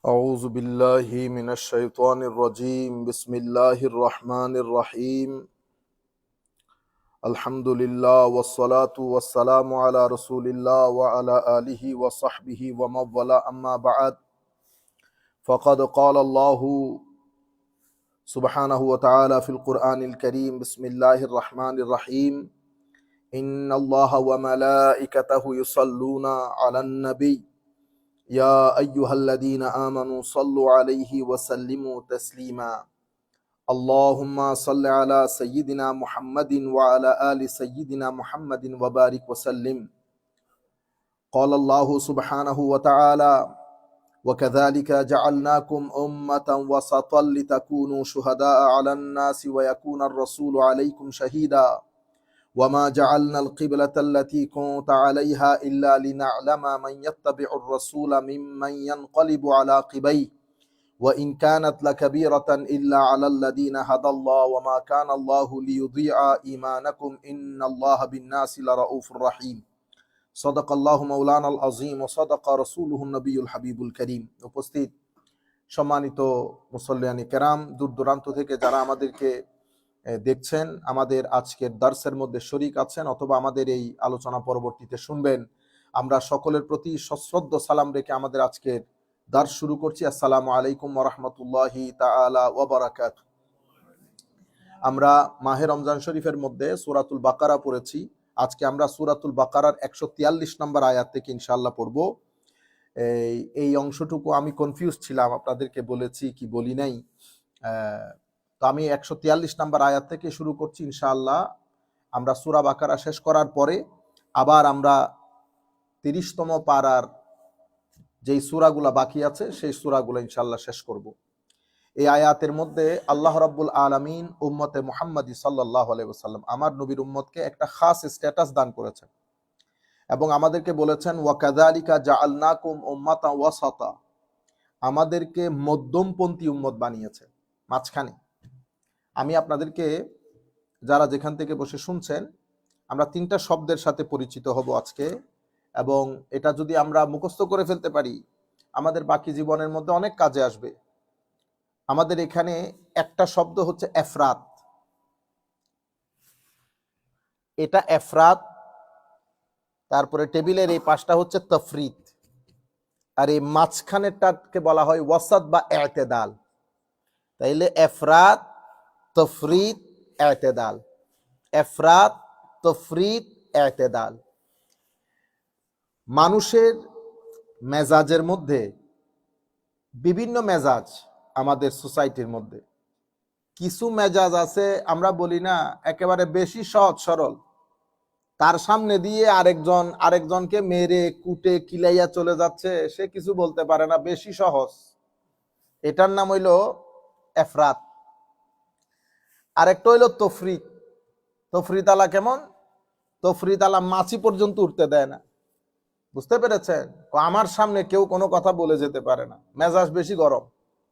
أعوذ بالله من الشيطان الرجيم بسم الله الرحمن الرحيم الحمد لله والصلاة والسلام على رسول الله وعلى آله وصحبه ومن والاه أما بعد فقد قال الله سبحانه وتعالى في القرآن الكريم بسم الله الرحمن الرحيم إن الله وملائكته يصلون على النبي يا أيها الذين آمنوا صلوا عليه وسلموا تسليما اللهم صل على سيدنا محمد وعلى آل سيدنا محمد وبارك وسلم قال الله سبحانه وتعالى وكذلك جعلناكم أمة وسطا لتكونوا شهداء على الناس ويكون الرسول عليكم شهيدا وما جعلنا القبلة التي كنت عليها إلا لنعلم من يتبع الرسول ممن ينقلب على عقبيه وإن كانت لكبيرة إلا على الذين هدى الله وما كان الله ليضيع إيمانكم إن الله بالناس لرؤوف رحيم صدق الله مولانا العظيم وصدق رسوله النبي الحبيب الكريم। উপস্থিত সম্মানিত মুসল্লিয়ানি কেরাম, দূর দূরান্ত থেকে যারা আমাদেরকে দেখছেন, আমাদের আজকের দার্সের মধ্যে শরীক আছেন অথবা আমাদের এই আলোচনা পরবর্তীতে শুনবেন, আমরা সকলের প্রতি সশ্রদ্ধ সালাম রেখে আমাদের আজকের দার্স শুরু করছি। আসসালামু আলাইকুম ওয়া রাহমাতুল্লাহি তাআলা ওয়া বারাকাতুহু। আমরা মাহে রমজান শরীফের মধ্যে সূরাতুল বাকারা পড়েছি। আজকে আমরা সূরাতুল বাকারার 143 নম্বর আয়াত থেকে ইনশাআল্লাহ পড়ব। এই অংশটুকু আমি কনফিউজ ছিলাম, আপনাদেরকে বলেছি কি বলি নাই। তো আমি 143 নম্বর আয়াত থেকে শুরু করছি ইনশাআল্লাহ। আমরা সূরা বাকারা শেষ করার পরে আবার আমরা 30তম পারার যেই সূরাগুলা বাকি আছে সেই সূরাগুলো ইনশাআল্লাহ শেষ করব। এই আয়াতের মধ্যে আল্লাহ রাব্বুল আলামিন উম্মতে মুহাম্মাদি সাল্লাল্লাহু আলাইহি ওয়াসাল্লাম, আমার নবীর উম্মতকে একটা খাস স্ট্যাটাস দান করেছেন এবং আমাদেরকে বলেছেন ওয়া কাযালিকা জাআলনাকুম উম্মাতান ওয়াসাতা, আমাদেরকে মধ্যমপন্থী উম্মত বানিয়েছে, মাঝখানে। আমি আপনাদেরকে, যারা যেখান থেকে বসে শুনছেন, আমরা 3টা শব্দের সাথে পরিচিত হব আজকে, এবং এটা যদি আমরা মুখস্থ করে ফেলতে পারি আমাদের বাকি জীবনের মধ্যে অনেক কাজে আসবে। আমাদের এখানে একটা শব্দ হচ্ছে এফরাত, এটা এফরাত। তারপরে টেবিলের এই পাশটা হচ্ছে তফরিত, আর এই মাঝখানেরটাকে বলা হয় ওয়াসাত বা ইতিদাল। তাইলে এফরাত, তফরিত, ইতিদাল, এফরাত, তফরিত, ইতিদাল। মানুষের মেজাজের মধ্যে বিভিন্ন মেজাজ, আমাদের সোসাইটির মধ্যে কিছু মেজাজ আছে, আমরা বলি না একেবারে বেশি সহজ সরল, তার সামনে দিয়ে আরেকজনকে মেরে কুটে কিলাইয়া চলে যাচ্ছে, সে কিছু বলতে পারে না, বেশি সহজ। এটার নাম হইল এফরাত। আরেকটা হইল তফরিত। তফরিত আলা কেমন? তফরিত আলা মাছি পর্যন্ত উঠতে দেয় না, বুঝতে পেরেছেন? আমার সামনে কেউ কোনো কথা বলে যেতে পারে না, মেজাজ বেশি গরম,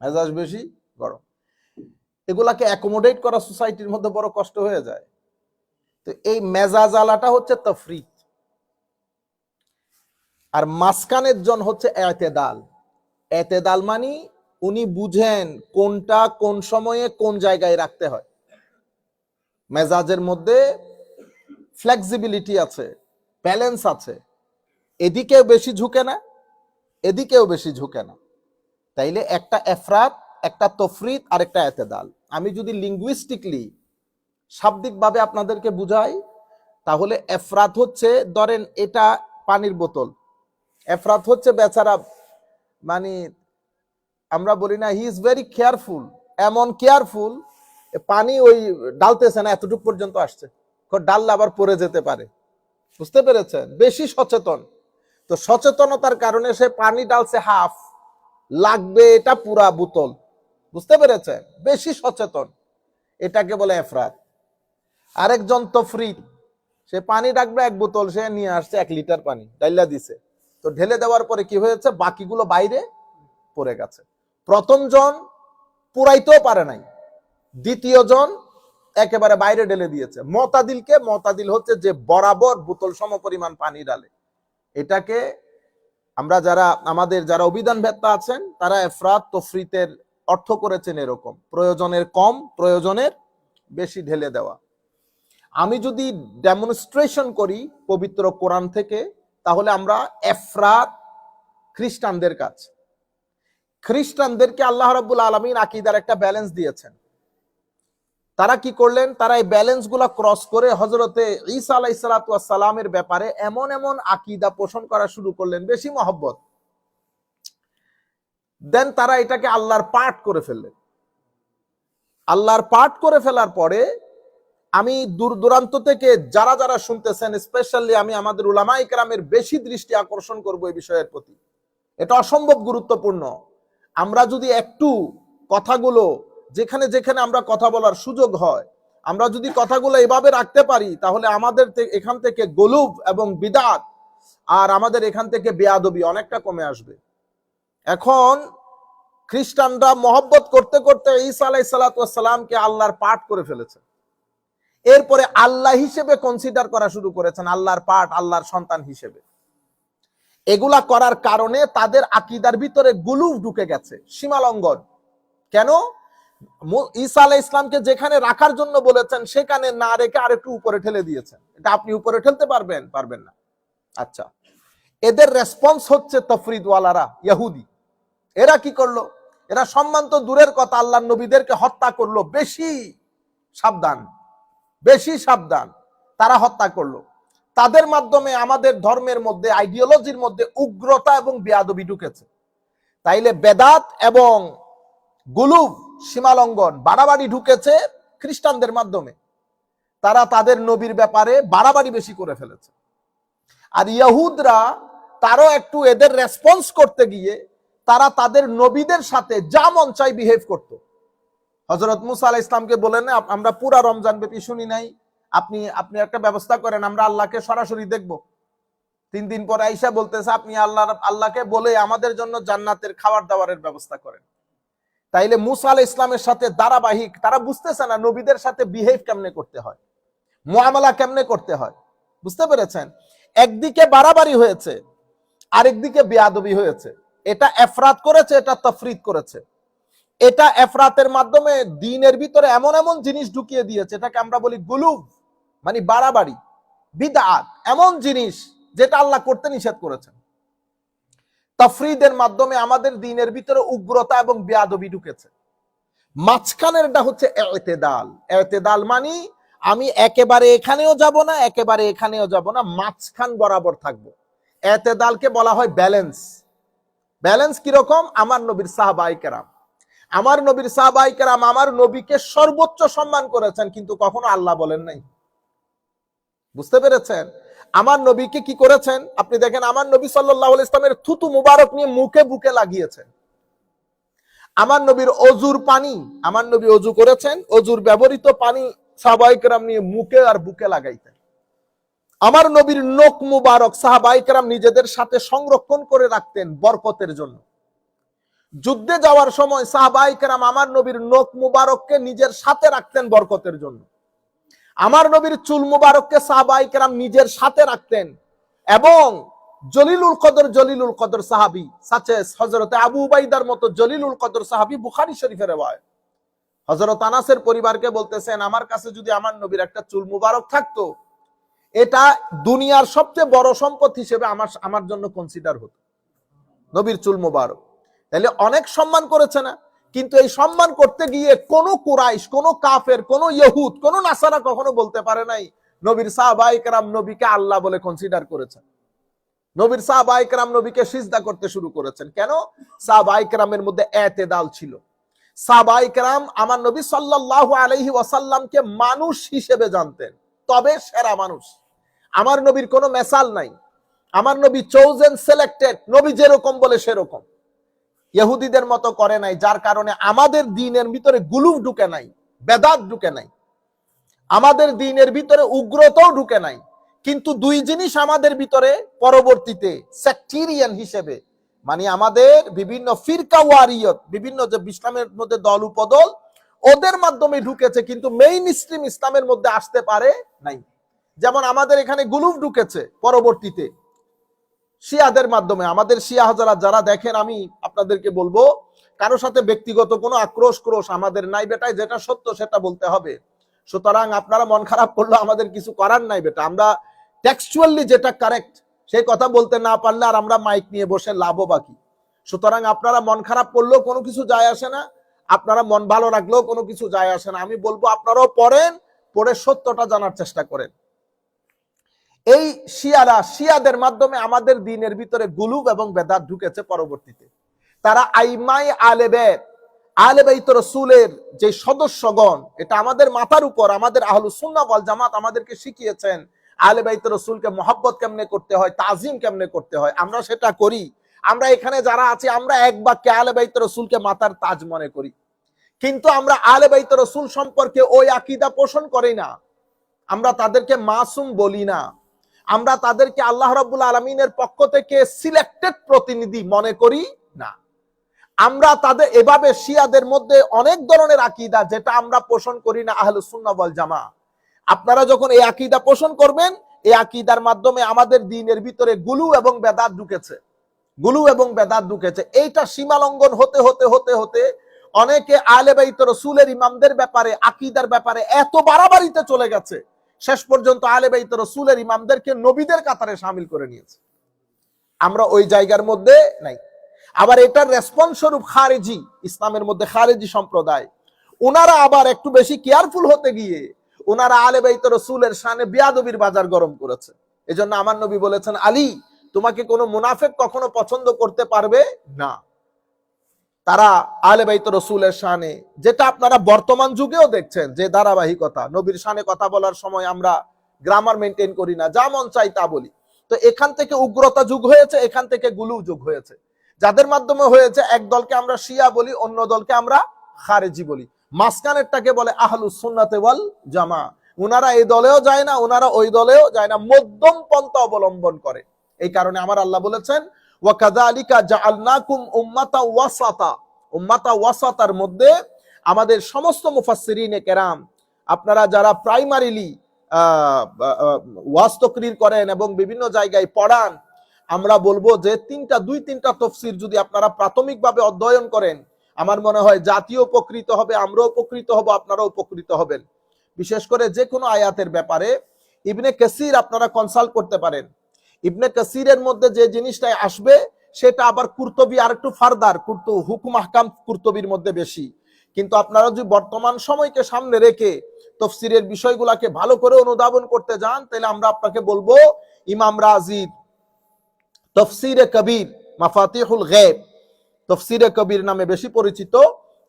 মেজাজ বেশি গরম। এগুলাকে অ্যাকোমোডেট করা সোসাইটির মধ্যে বড় কষ্ট হয়ে যায়। তো এই মেজাজ আলাটা হচ্ছে তফরিত, আর মাঝখানের জন হচ্ছে ইতিদাল। ইতিদাল মানে উনি বুঝেন কোনটা কোন সময়ে কোন জায়গায় রাখতে হয়। মেজাজের মধ্যে ফ্লেক্সিবিলিটি আছে, ব্যালেন্স আছে, এদিকেও বেশি ঝুঁকে না, এদিকেও বেশি ঝুঁকে না। তাইলে একটা এফরাত, একটা তফরিত, আর একটা ইতিদাল। আমি যদি লিঙ্গুইস্টিকলি শাব্দিকভাবে আপনাদেরকে বুঝাই, তাহলে এফরাত হচ্ছে, ধরেন এটা পানির বোতল, এফরাত হচ্ছে বেচারা, মানে আমরা বলি না হি ইজ ভেরি কেয়ারফুল, এমন কেয়ারফুল, পানি ওই ডালতেছে না, এতটুকু পর্যন্ত আসছে, ডাললে আবার পড়ে যেতে পারে, বুঝতে পেরেছেন? বেশি সচেতন। তো সচেতনতার কারণে সে পানি ডালছে হাফ, লাগবে এটা পুরা বোতল, বুঝতে পেরেছেন? বেশি সচেতন, এটাকে বলে এফরাত। আরেকজন তফরিত, সে পানি ডাকবে 1 বোতল, সে নিয়ে আসছে 1 লিটার পানি, ডাইলা দিছে, তো ঢেলে দেওয়ার পরে কি হয়েছে, বাকিগুলো বাইরে পড়ে গেছে। প্রথম জন পুরাইতেও পারে নাই, দ্বিতীয় জন একেবারে বাইরে ঢেলে দিয়েছে। মতাদিল হচ্ছে যে বরাবর বোতল সম পরিমাণ পানি ডালে, এটাকে আমরা আমাদের যারা অভিধান ভেত্তা আছেন তারা এফরাত তফরিতের অর্থ করেছেন এরকম, প্রয়োজনের কম প্রয়োজনের বেশি ঢেলে দেওয়া। আমি যদি ডেমনস্ট্রেশন করি পবিত্র কোরআন থেকে, তাহলে আমরা এফরাত খ্রিস্টানদের কাজ। খ্রিস্টানদেরকে আল্লাহ রাব্বুল আলামিন আকীদার একটা ব্যালেন্স দিয়েছেন। তারা কি করলেন, তারা এই ব্যালেন্স গুলা ক্রস করে হযরতে ঈসা আলাইহিস সালাতু ওয়াস সালামের ব্যাপারে এমন এমন আকীদা পোষণ করা শুরু করলেন, বেশি মহব্বত। দেন তারা এটাকে আল্লাহর পার্ট করে ফেললেন। আল্লাহর পার্ট করে ফেলার পরে আমি দূর দূরান্ত থেকে যারা যারা শুনতেছেন, স্পেশালি আমি আমাদের উলামায়ে কেরামের বেশি দৃষ্টি আকর্ষণ করব এই বিষয়ের প্রতি। এটা অসম্ভব গুরুত্বপূর্ণ। আমরা যদি একটু কথাগুলো যেখানে যেখানে আমরা কথা বলার সুযোগ হয়, আমরা যদি কথাগুলো এভাবে রাখতে পারি, তাহলে আমাদের এখান থেকে গলুব এবং বিদআত আর আমাদের এখান থেকে বেয়াদবি অনেকটা কমে আসবে। এখন খ্রিস্টানরা মহব্বত করতে করতে ঈসা আলাইহিস সালাতু ওয়াস সালামকে আল্লাহর পার্ট করে ফেলেছে। এরপরে আল্লাহ হিসেবে কনসিডার করা শুরু করেছেন, আল্লাহর পার্ট, আল্লাহর সন্তান হিসেবে। এগুলা করার কারণে তাদের আকীদার ভিতরে গুলুফ ঢুকে গেছে, সীমালঙ্ঘন। কেন? ঈসা আলাইহিস ইসলামকে যেখানে রাখার জন্য বলেছেন সেখানে না রেখে আরেকটু উপরে ঠেলে দিয়েছেন। এটা আপনি উপরে ঠেলতে পারবেন? পারবেন না। আচ্ছা, এদের রেসপন্স হচ্ছে তফরিদওয়ালারা, ইহুদি। এরা কি করলো? এরা সম্মান তো দূরের কথা, আল্লাহর নবীদেরকে হত্যা করলো। বেশি সাবধান, বেশি সাবধান। তারা হত্যা করলো। তাদের মাধ্যমে আমাদের ধর্মের মধ্যে, আইডিওলজির মধ্যে উগ্রতা এবং বেয়াদবি ঢুকেছে। তাইলে বেদাত এবং গুলুব, সীমালঙ্ঘন, বাড়াবাড়ি ঢুকেছে খ্রিস্টানদের মাধ্যমে। তারা তাদের নবীর ব্যাপারে বাড়াবাড়ি বেশি করে ফেলেছে। আর ইহুদরা তারও একটু এদের রেসপন্স করতে গিয়ে তারা তাদের নবীদের সাথে যা মন চাই বিহেভ করত। হযরত মুসা আলাইহিস সালামকে বলেন, আমরা পুরা রমজান ব্যাপী শুনি নাই, আপনি একটা ব্যবস্থা করেন, আমরা আল্লাহকে সরাসরি দেখব। 3 দিন পরে আয়েশা বলতেছে, আপনি আল্লাহকে বলে আমাদের জন্য জান্নাতের খাবার দাবারের ব্যবস্থা করেন। তাইলে মুসা আলাইহিস সালামের সাথে ধারাবাহিক, তারা বুঝতেছে না নবীদের সাথে বিহেভ কেমনে করতে হয়, মুআমালা কেমনে করতে হয়। বুঝতে পেরেছেন? একদিকে বাড়াবাড়ি হয়েছে, আরেকদিকে বেয়াদবি হয়েছে। এটা এফরাত করেছে, এটা তাফরিদ করেছে। এটা এফরাতের মাধ্যমে দ্বীনের ভিতরে এমন এমন জিনিস ঢুকিয়ে দিয়েছে, এটাকে আমরা বলি গুলুব, মানে বাড়াবাড়ি, বিদআত, এমন জিনিস যেটা আল্লাহ করতে নিষেধ করেছেন। তাফরিদের মাধ্যমে আমাদের দ্বীনের ভিতরে উগ্রতা এবং বেয়াদবি ঢুকেছে। মাঝখানেরটা হচ্ছে ইতিদাল। ইতিদাল মানে আমি একেবারে এখানেও যাব না, একেবারে এখানেও যাব না, মাঝখান বরাবর থাকবো। ইতিদালকে বলা হয় ব্যালেন্স। ব্যালেন্স কিরকম? আমার নবীর সাহাবায়ে কেরাম, আমার নবীর সাহাবায়ে কেরাম আমার নবীকে সর্বোচ্চ সম্মান করেছেন, কিন্তু কখনো আল্লাহ বলেন নাই। বুঝতে পেরেছেন? আমার নবীকে কি করেছেন আপনি দেখেন, আমার নবী সাল্লাল্লাহু আলাইহি ওয়াসাল্লামের থুতু মুবারক নিয়ে মুখে বুকে লাগিয়েছেন। আমার নবীর অজুর পানি, আমার নবী অজু করেছেন, অজুর ব্যবহৃত পানি সাহাবায়ে কেরাম নিয়ে মুখে আর বুকে লাগাইতেন। আমার নবীর নখ মুবারক সাহাবায়ে কেরাম নিজেদের সাথে সংরক্ষণ করে রাখতেন বরকতের জন্য। যুদ্ধে যাওয়ার সময় সাহাবায়ে কেরাম আমার নবীর নখ মুবারককে নিজের সাথে রাখতেন বরকতের জন্য। আমার নবীর চুল মুবারককে সাহাবায়ে কেরাম নিজের সাথে রাখতেন। এবং জলিলুল কদর সাহাবী, সাচেস হযরত আবু উবাইদার মতো জলিলুল কদর সাহাবী, বুখারী শরীফের রওয়ায়াত। হযরত আনাসের পরিবারকে বলতেছেন, আমার কাছে যদি আমার নবীর একটা চুল মুবারক থাকতো, এটা দুনিয়ার সবচেয়ে বড় সম্পদ হিসেবে আমার জন্য কনসিডার হতো, নবীর চুল মুবারক। তাহলে অনেক সম্মান করেছে না? কিন্তু এই সম্মান করতে গিয়ে কোন কুরাইশ, কোন কাফের, কোন ইহুদ, কোন নাসারা কখনো বলতে পারে নাই নবীর সাহাবায়ে কেরাম নবীকে আল্লাহ বলে কনসিডার করেছেন। নবীর সাহাবায়ে কেরাম নবীকে সিজদা করতে শুরু করেছেন। কেন? সাহাবায়ে কেরামের মধ্যে ইতিদাল ছিল। সাহাবায়ে কেরাম আমার নবী সাল্লাল্লাহু আলাইহি ওয়াসাল্লামকে মানুষ হিসেবে জানতেন, তবে সেরা মানুষ। আমার নবীর কোনো মেসাল নাই, আমার নবী চোজেন, সিলেক্টেড নবী, যেরকম বলে সেরকম। ইহুদিদের মতো করে নাই, যার কারণে আমাদের দ্বীনের ভিতরে গুলুফ ঢুকে নাই, বেদাত ঢুকে নাই, আমাদের দ্বীনের ভিতরে উগ্রতাও ঢুকে নাই। কিন্তু দুই জিনিস আমাদের ভিতরে পরবর্তীতে সেক্টেরিয়ান হিসেবে, মানে আমাদের বিভিন্ন ফিরকা ওয়ারিয়ত, বিভিন্ন যে ইসলামের মধ্যে দল উপদল, ওদের মাধ্যমে ঢুকেছে, কিন্তু মেইন স্ট্রিম ইসলামের মধ্যে আসতে পারে নাই। যেমন আমাদের এখানে গুলুফ ঢুকেছে পরবর্তীতে, শিয়াদের মাধ্যমে। আমাদের শিয়া হাজারা যারা দেখেন, আমি আপনাদেরকে বলবো, কারো সাথে ব্যক্তিগত কোনো আক্রোশ ক্রোশ আমাদের নাই বেটায়, যেটা সত্য সেটা বলতে হবে। সুতরাং আপনারা মন খারাপ করলে আমাদের কিছু করার নাই বেটা, আমরা টেক্সচুয়ালি যেটা কারেক্ট সেই কথা বলতে না পারলে আর আমরা মাইক নিয়ে বসে লাভও বাকি। সুতরাং আপনারা মন খারাপ করলেও কোনো কিছু যায় আসে না, আপনারা মন ভালো রাখলেও কোনো কিছু যায় আসে না। আমি বলবো আপনারাও পড়েন, পড়ে সত্যটা জানার চেষ্টা করেন। এই শিয়াদের মাধ্যমে আমাদের দ্বীনের ভিতরে গুলুব এবং বেদাত ঢুকেছে পরবর্তীতে। তারা আইমাই আলে বাইত রাসূলের যে সদস্যগণ, এটা আমাদের মাথার উপর আমাদের আহলুস সুন্নাহ ওয়াল জামাত আমাদেরকে শিখিয়েছেন আলে বাইত রাসূলকে মহব্বত কেমনে করতে হয়, তাজিম কেমনে করতে হয়, আমরা সেটা করি। আমরা এখানে যারা আছি আমরা এক বাক্যে আলে বাইত রাসূলকে মাথার তাজ মনে করি, কিন্তু আমরা আলে বাইত রাসূল সম্পর্কে ওই আকীদা পোষণ করি না। আমরা তাদেরকে মাসুম বলি না, আমরা তাদেরকে আল্লাহ রাব্বুল আলামিনের পক্ষ থেকে সিলেক্টেড প্রতিনিধি মনে করি না। আমরা তাদের এভাবে শিয়াদের মধ্যে অনেক ধরনের আকীদা যেটা আমরা পোষণ করি না আহলুস সুন্নাহ ওয়াল জামাত। আপনারা যখন এই আকীদা পোষণ করবেন, এই আকীদার মাধ্যমে আমাদের দ্বীনের ভিতরে গুলু এবং বেদাত ঢুকেছে, গুলু এবং বেদাত ঢুকেছে। এইটা সীমালঙ্ঘন হতে হতে হতে হতে অনেকে আলে বাইত রাসূলের ইমামদের ব্যাপারে, আকীদার ব্যাপারে এত বাড়াবাড়িতে চলে গেছে, শেষ পর্যন্ত আলে বাইত রাসূলের ইমামদেরকে নবীদের কাতারে শামিল করে নিয়েছে। আমরা ওই জায়গার মধ্যে নাই। আবার এটার রেসপন্স স্বরূপ খারেজি, ইসলামের মধ্যে খারেজি সম্প্রদায়, ওনারা আবার একটু বেশি কেয়ারফুল হতে গিয়ে ওনারা আলে বাইত রাসূলের শানে বিয়াদবির বাজার গরম করেছে। এজন্য আমার নবী বলেছেন, আলী তোমাকে কোনো মুনাফিক কখনো পছন্দ করতে পারবে না। তারা আলে বাইত রাসূলের শানে, যেটা আপনারা বর্তমান যুগেও দেখছেন যে ধারাবাহিকতা, নবীর শানে কথা বলার সময় আমরা গ্রামার মেনটেন করি না, যা মন চাই তা বলি। তো এখান থেকে উগ্রতা যুগ হয়েছে, এখান থেকে গুলু যুগ হয়েছে, যাদের মাধ্যমে হয়েছে এক দলকে আমরা শিয়া বলি, অন্য দলকে আমরা খারেজি বলি, মাঝখানেরটাকে বলে আহলুস সুন্নাত ওয়াল জামা। ওনারা এই দলেও যায় না, ওনারা ওই দলেও যায় না, মধ্যম পন্থা অবলম্বন করে। এই কারণে আমার আল্লাহ বলেছেন, ওয়া কাযালিকা জাআলনাকুম উম্মাতাও ওয়াসাতা। উম্মাতা ওয়াসাতার মধ্যে আমাদের সমস্ত মুফাসসিরিনে কেরাম, আপনারা যারা প্রাইমারিলি ওয়াজ তাকরীর করেন এবং বিভিন্ন জায়গায় পড়ান, আমরা বলবো যে দুই তিনটা তাফসীর যদি আপনারা প্রাথমিকভাবে অধ্যয়ন করেন, আমার মনে হয় জাতীয় উপকৃত হবে, আমরাও উপকৃত হব, আপনারাও উপকৃত হবেন। বিশেষ করে যে কোনো আয়াতের ব্যাপারে ইবনে কাসির আপনারা কনসাল্ট করতে পারেন। ইবনে কাসিরের মধ্যে যে জিনিসটাই আসবে সেটা আবার কুরতুবী আর একটু ফারদার, হুকুম আহকাম কুরতুবীর মধ্যে বেশি। কিন্তু আপনারা যদি বর্তমান সময়কে সামনে রেখে তাফসীরের বিষয়গুলোকে ভালো করে অনুধাবন করতে যান, তাহলে আমরা আপনাকে বলবো ইমাম রাজির তাফসীরে কবির, মাফাতিহুল গায়ব, তাফসীরে কবির নামে বেশি পরিচিত,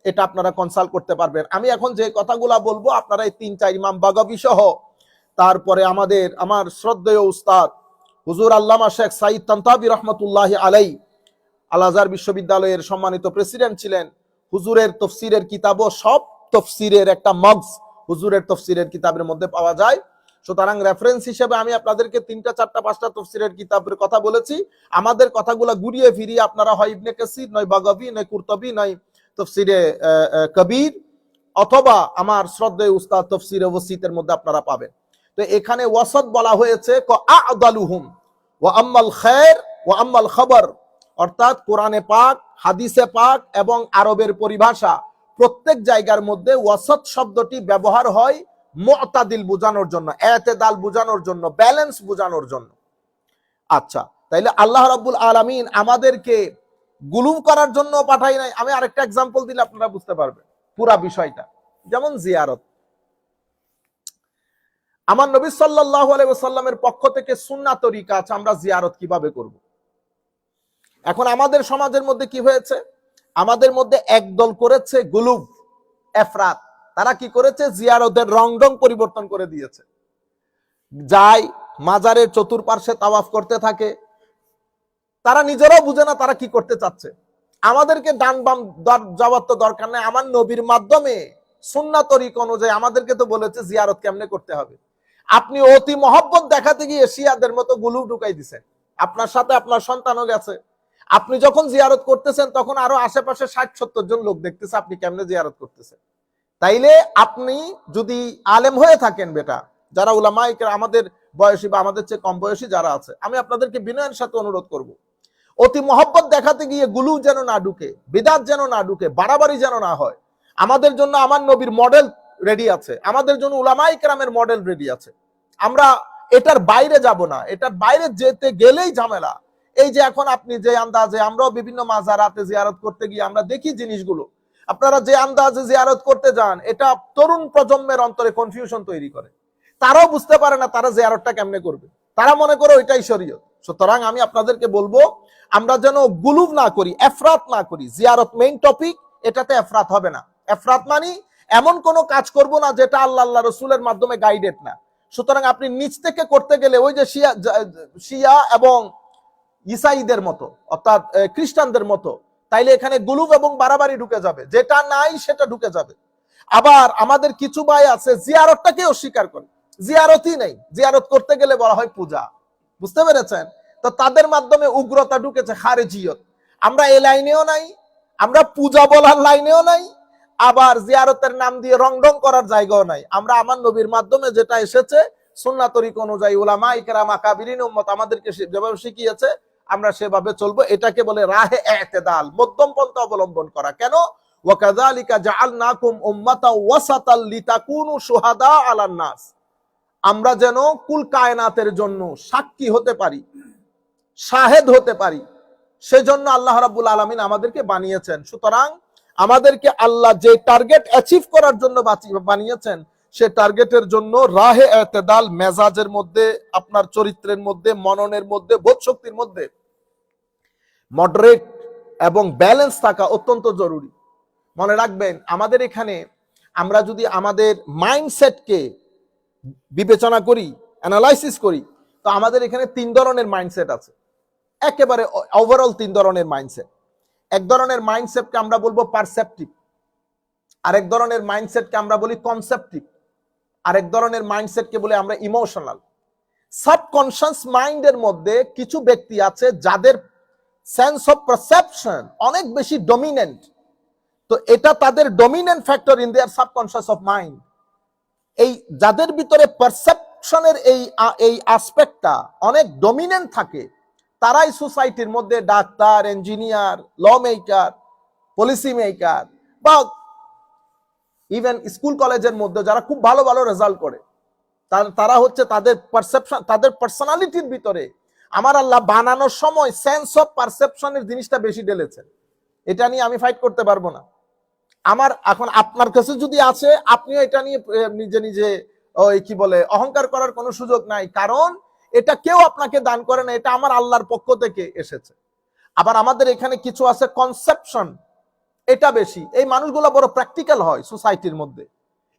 এটা আপনারা কনসাল্ট করতে পারবেন। আমি এখন যে কথাগুলা বলবো আপনারা এই 3-4 ইমাম বাগাবী সহ, তারপরে আমার শ্রদ্ধেয় উস্তাদ হুজুর আল্লামা শেখ সাঈদ তানতাবী রহমতুল্লাহি আলাইহি, আল আজহার বিশ্ববিদ্যালয়ের সম্মানিত প্রেসিডেন্ট ছিলেন, হুজুরের তফসিরের কিতাবও সব তফসিরের একটা মগজ হুজুরের তফসিরের কিতাবের মধ্যে পাওয়া যায়। সুতরাং রেফারেন্স হিসেবে আমি আপনাদেরকে 3টা 4টা 5টা তফসিরের কিতাবের কথা বলেছি। আমাদের কথাগুলো ঘুরিয়ে ফিরিয়ে আপনারা হয় ইবনে কাসির, নয় বাগাবী, নয় কুরতুবী, নয় তফসিরে কবির, অথবা আমার শ্রদ্ধেয় উস্তাদ তফসিরে ওয়াসিতের মধ্যে আপনারা পাবেন। তো এখানে ওয়াসাত বলা হয়েছে আ'দালুহুম ওয়া আম্মাল খায়র ওয়া আম্মাল খবর, অর্থাৎ কোরআনে পাক, হাদিসে পাক এবং আরবের পরিভাষা প্রত্যেক জায়গার মধ্যে ওয়াসাত শব্দটি ব্যবহার হয় মুতাদিল বোঝানোর জন্য, এতেদাল বোঝানোর জন্য, ব্যালেন্স বোঝানোর জন্য। আচ্ছা, তাইলে আল্লাহ রাব্বুল আলামিন আমাদেরকে গুলুম করার জন্য পাঠাই নাই। আমি আরেকটা এক্সাম্পল দিলে আপনারা বুঝতে পারবেন পুরা বিষয়টা। যেমন জিয়ারত, আমার নবী সাল্লাল্লাহু আলাইহি ওয়াসাল্লামের পক্ষ থেকে সুন্নাহ তরিকা আছে, আমরা জিয়ারত কিভাবে করব। এখন আমাদের সমাজের মধ্যে কি হয়েছে, আমাদের মধ্যে একদল করেছে গুলুব, এফরাত। তারা কি করেছে, জিয়ারতের রং পরিবর্তন করে দিয়েছে, যায় মাজারের চতুর্পার্শ্বে তাওয়াফ করতে থাকে, তারা নিজেরাও বুঝে না তারা কি করতে চাচ্ছে। আমাদেরকে ডান বাম যাওয়ার তো দরকার নেই, আমার নবীর মাধ্যমে সুন্নাহ তরিকা অনুযায়ী আমাদেরকে তো বলেছে জিয়ারত কেমনে করতে হবে। আপনি অতি মহব্বত দেখাতে গিয়ে শিয়াদের মতো গুলু ঢুকাই দিছেন, আপনার সাথে আপনার সন্তানও গেছে। আপনি যখন জিয়ারত করতেছেন তখন আরো আশেপাশে 60-70 জন লোক দেখতেছে আপনি কেমনে জিয়ারত করতেছেন। তাইলে আপনি যদি আলেম হয়ে থাকেন বেটা, যারা উলামায়ে কেরাম আমাদের বয়সী বা আমাদের চেয়ে কম বয়সী যারা আছে, আমি আপনাদেরকে বিনয়ের সাথে অনুরোধ করব, অতি মহব্বত দেখাতে গিয়ে গুলু যেন না ঢুকে, বিদাত যেন না ঢুকে, বাড়াবাড়ি যেন না হয়। আমাদের জন্য আমার নবীর মডেল রেডি আছে, আমাদের জন্য উলামায়ে কেরামের মডেল রেডি আছে। আমরা এটার বাইরে যাব না, এটার বাইরে যেতে গেলেই ঝামেলা। এই যে এখন আপনি যে আন্দাজে, আমরাও বিভিন্ন মাজারাতে জিয়ারত করতে গিয়ে আমরা দেখি জিনিসগুলো, আপনারা যে আন্দাজে জিয়ারত করতে যান, এটা তরুণ প্রজন্মের অন্তরে কনফিউশন তৈরি করে। তারাও বুঝতে পারে না তারা জিয়ারতটা কেমনে করবে, তারা মনে করে ওইটাই শরীয়ত। সুতরাং আমি আপনাদেরকে বলবো, আমরা যেন গুলুব না করি, এফরাত না করি। জিয়ারত মেইন টপিক, এটাতে এফরাত হবে না। এফরাত মানে এমন কোন কাজ করব না যেটা আল্লাহ রসুলের মাধ্যমে গাইডেড না। সুতরাং আপনি নিচ থেকে করতে গেলে ওই যে শিয়া এবং ইসাইদের মতো, অর্থাৎ খ্রিস্টানদের মতো, তাইলে এখানে গুলুব এবং বাড়াবাড়ি ঢুকে যাবে, যেটা নাই সেটা ঢুকে যাবে। আবার আমাদের কিছু ভাই আছে জিয়ারতটাকে অস্বীকার করে, জিয়ারতই নেই, জিয়ারত করতে গেলে বলা হয় পূজা। বুঝতে পেরেছেন? তো তাদের মাধ্যমে উগ্রতা ঢুকেছে, খারেজিয়ত। আমরা এই লাইনেও নাই, আমরা পূজা বলার লাইনেও নাই, আবার জিয়ারতের নাম দিয়ে রংডং করার জায়গাও নাই। আমরা আমার নবীর মাধ্যমে যেটা এসেছে সুন্নাত তরিকা অনুযায়ী, উলামায়ে কেরাম আকাবিরিন উম্মত আমাদেরকে যেভাবে শিখিয়েছে আমরা সেভাবে চলবো। এটাকে বলে রাহে ইতিদাল, মধ্যম পন্থা অবলম্বন করা। কেন? ওয়াকাযালিকা জাআলনাকুম উম্মাতাও ওয়াসাতাল লিতাকুনু শুহাদা আলান নাস, আমরা যেন কুল কায়নাতের জন্য সাক্ষী হতে পারি, শাহেদ হতে পারি, সেজন্য আল্লাহ রাব্বুল আলামিন আমাদেরকে বানিয়েছেন। সুতরাং আমাদেরকে আল্লাহ যে টার্গেট অ্যাচিভ করার জন্য বানিয়েছেন, সে টার্গেটের জন্য রাহে ইতিদাল, মেজাজের মধ্যে, আপনার চরিত্রের মধ্যে, মননের মধ্যে, বোধ শক্তির মধ্যে মডারেট এবং ব্যালেন্স থাকা অত্যন্ত জরুরি। মনে রাখবেন, আমাদের এখানে আমরা যদি আমাদের মাইন্ডসেটকে বিবেচনা করি, অ্যানালাইসিস করি, তো আমাদের এখানে 3 ধরনের মাইন্ডসেট আছে, একেবারে ওভারঅল 3 ধরনের মাইন্ডসেট। এক ধরনের মাইন্ডসেটকে আমরা বলবো পারসেপটিভ, আরেক ধরনের মাইন্ডসেটকে আমরা বলি কনসেপটিভ, আরেক ধরনের মাইন্ডসেটকে বলে আমরা ইমোশনাল। সাবকনশিয়াস মাইন্ডের মধ্যে কিছু ব্যক্তি আছে যাদের সেন্স অফ পারসেপশন অনেক বেশি ডমিনেন্ট। তো এটা তাদের dominant factor in their subconscious of mind. এই যাদের ভিতরে পারসেপশনের এই অ্যাসপেক্টটা অনেক ডমিনেন্ট থাকে, তারাই সোসাইটির মধ্যে doctor, engineer, law maker, policy maker, বা ইভেন স্কুল কলেজের মধ্যে যারা খুব ভালো ভালো রেজাল্ট করে, তারা হচ্ছে তাদের পারসেপশন, তাদের পার্সোনালিটির ভিতরে আমার আল্লাহ বানানোর সময় সেন্স অফ পারসেপশনের জিনিসটা বেশি ঢেলেছেন। এটা নিয়ে আমি ফাইট করতে পারবো না। আমার এখন আপনার কাছে যদি আছে, আপনিও এটা নিয়ে নিজে নিজে ওই কি বলে অহংকার করার কোনো সুযোগ নাই, কারণ এটা কেউ আপনাকে দান করে না, এটা আমার আল্লাহর পক্ষ থেকে এসেছে। আবার আমাদের এখানে কিছু আছে কনসেপশন, এটা বেশি। এই মানুষগুলো বড় প্র্যাকটিক্যাল হয় সোসাইটির মধ্যে,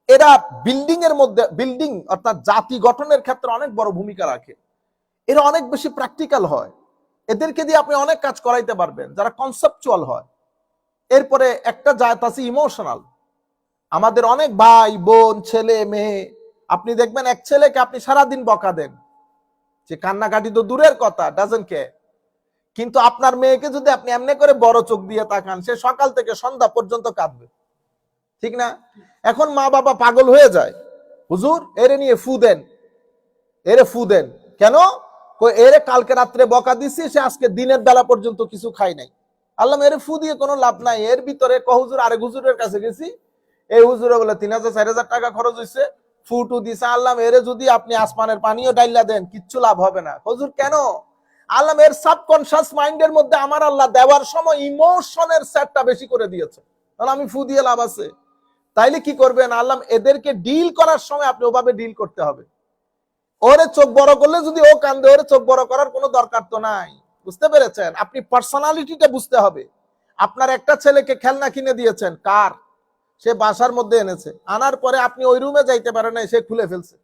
এরা বিল্ডিং এর মধ্যে, বিল্ডিং অর্থাৎ জাতি গঠনের ক্ষেত্রে অনেক বড় ভূমিকা রাখে, এরা অনেক বেশি প্র্যাকটিক্যাল হয়, এদেরকে দিয়ে আপনি অনেক কাজ করাইতে পারবেন যারা কনসেপচুয়াল হয়। এরপরে একটা জাত আছে ইমোশনাল। আমাদের অনেক ভাই বোন, ছেলে মেয়ে, আপনি দেখবেন এক ছেলেকে আপনি সারাদিন বকা দেন, যে কান্নাকাটি তো দূরের কথা, ডাজন্ট কেয়ার, কিন্তু আপনার মেয়েকে যদি আপনি এমনি করে বড় চোখ দিয়ে তাকান, সে সকাল থেকে সন্ধ্যা পর্যন্ত কাঁদবে, ঠিক না? এখন মা বাবা পাগল হয়ে যায়, হুজুর এরে নিয়ে ফু দেন, এরে ফু দেন। কেন? এরে কালকে রাত্রে বকা দিছি, সে আজকে দিনের বেলা পর্যন্ত কিছু খাই নাই। আল্লাহ, এর ফু দিয়ে কোনো লাভ নাই। এর ভিতরে হুজুর আরেক হুজুরের কাছে গেছি, এই হুজুরে বলে 3000-4000 টাকা খরচ হয়েছে, ফুটু দিছে। আল্লাহ, এরে যদি আপনি আসমানের পানিও ডাইলা দেন, কিচ্ছু লাভ হবে না। হুজুর কেন? আল্লাহ, এর সাবকনশিয়াস মাইন্ডের মধ্যে আমার আল্লাহ দেওয়ার সময় ইমোশনের সেটটা বেশি করে দিয়েছে, তাহলে আমি ফু দিয়ে লাভ আছে। তাইলে কি করবেন? আল্লাহ, এদেরকে ডিল করার সময় আপনি ওভাবে ডিল করতে হবে। ওরে চোখ বড় করলে যদি ও কান্দে, ওরে চোখ বড় করার কোনো দরকার তো নাই। বুঝতে পেরেছেন? আপনি পার্সোনালিটিটা বুঝতে হবে। আপনার একটা ছেলেকে খেলনা কিনে দিয়েছেন, কার? সে বাসার মধ্যে এনেছে, আনার পরে আপনি ওই রুমে যাইতে পারেন না, সে খুলে ফেলছে।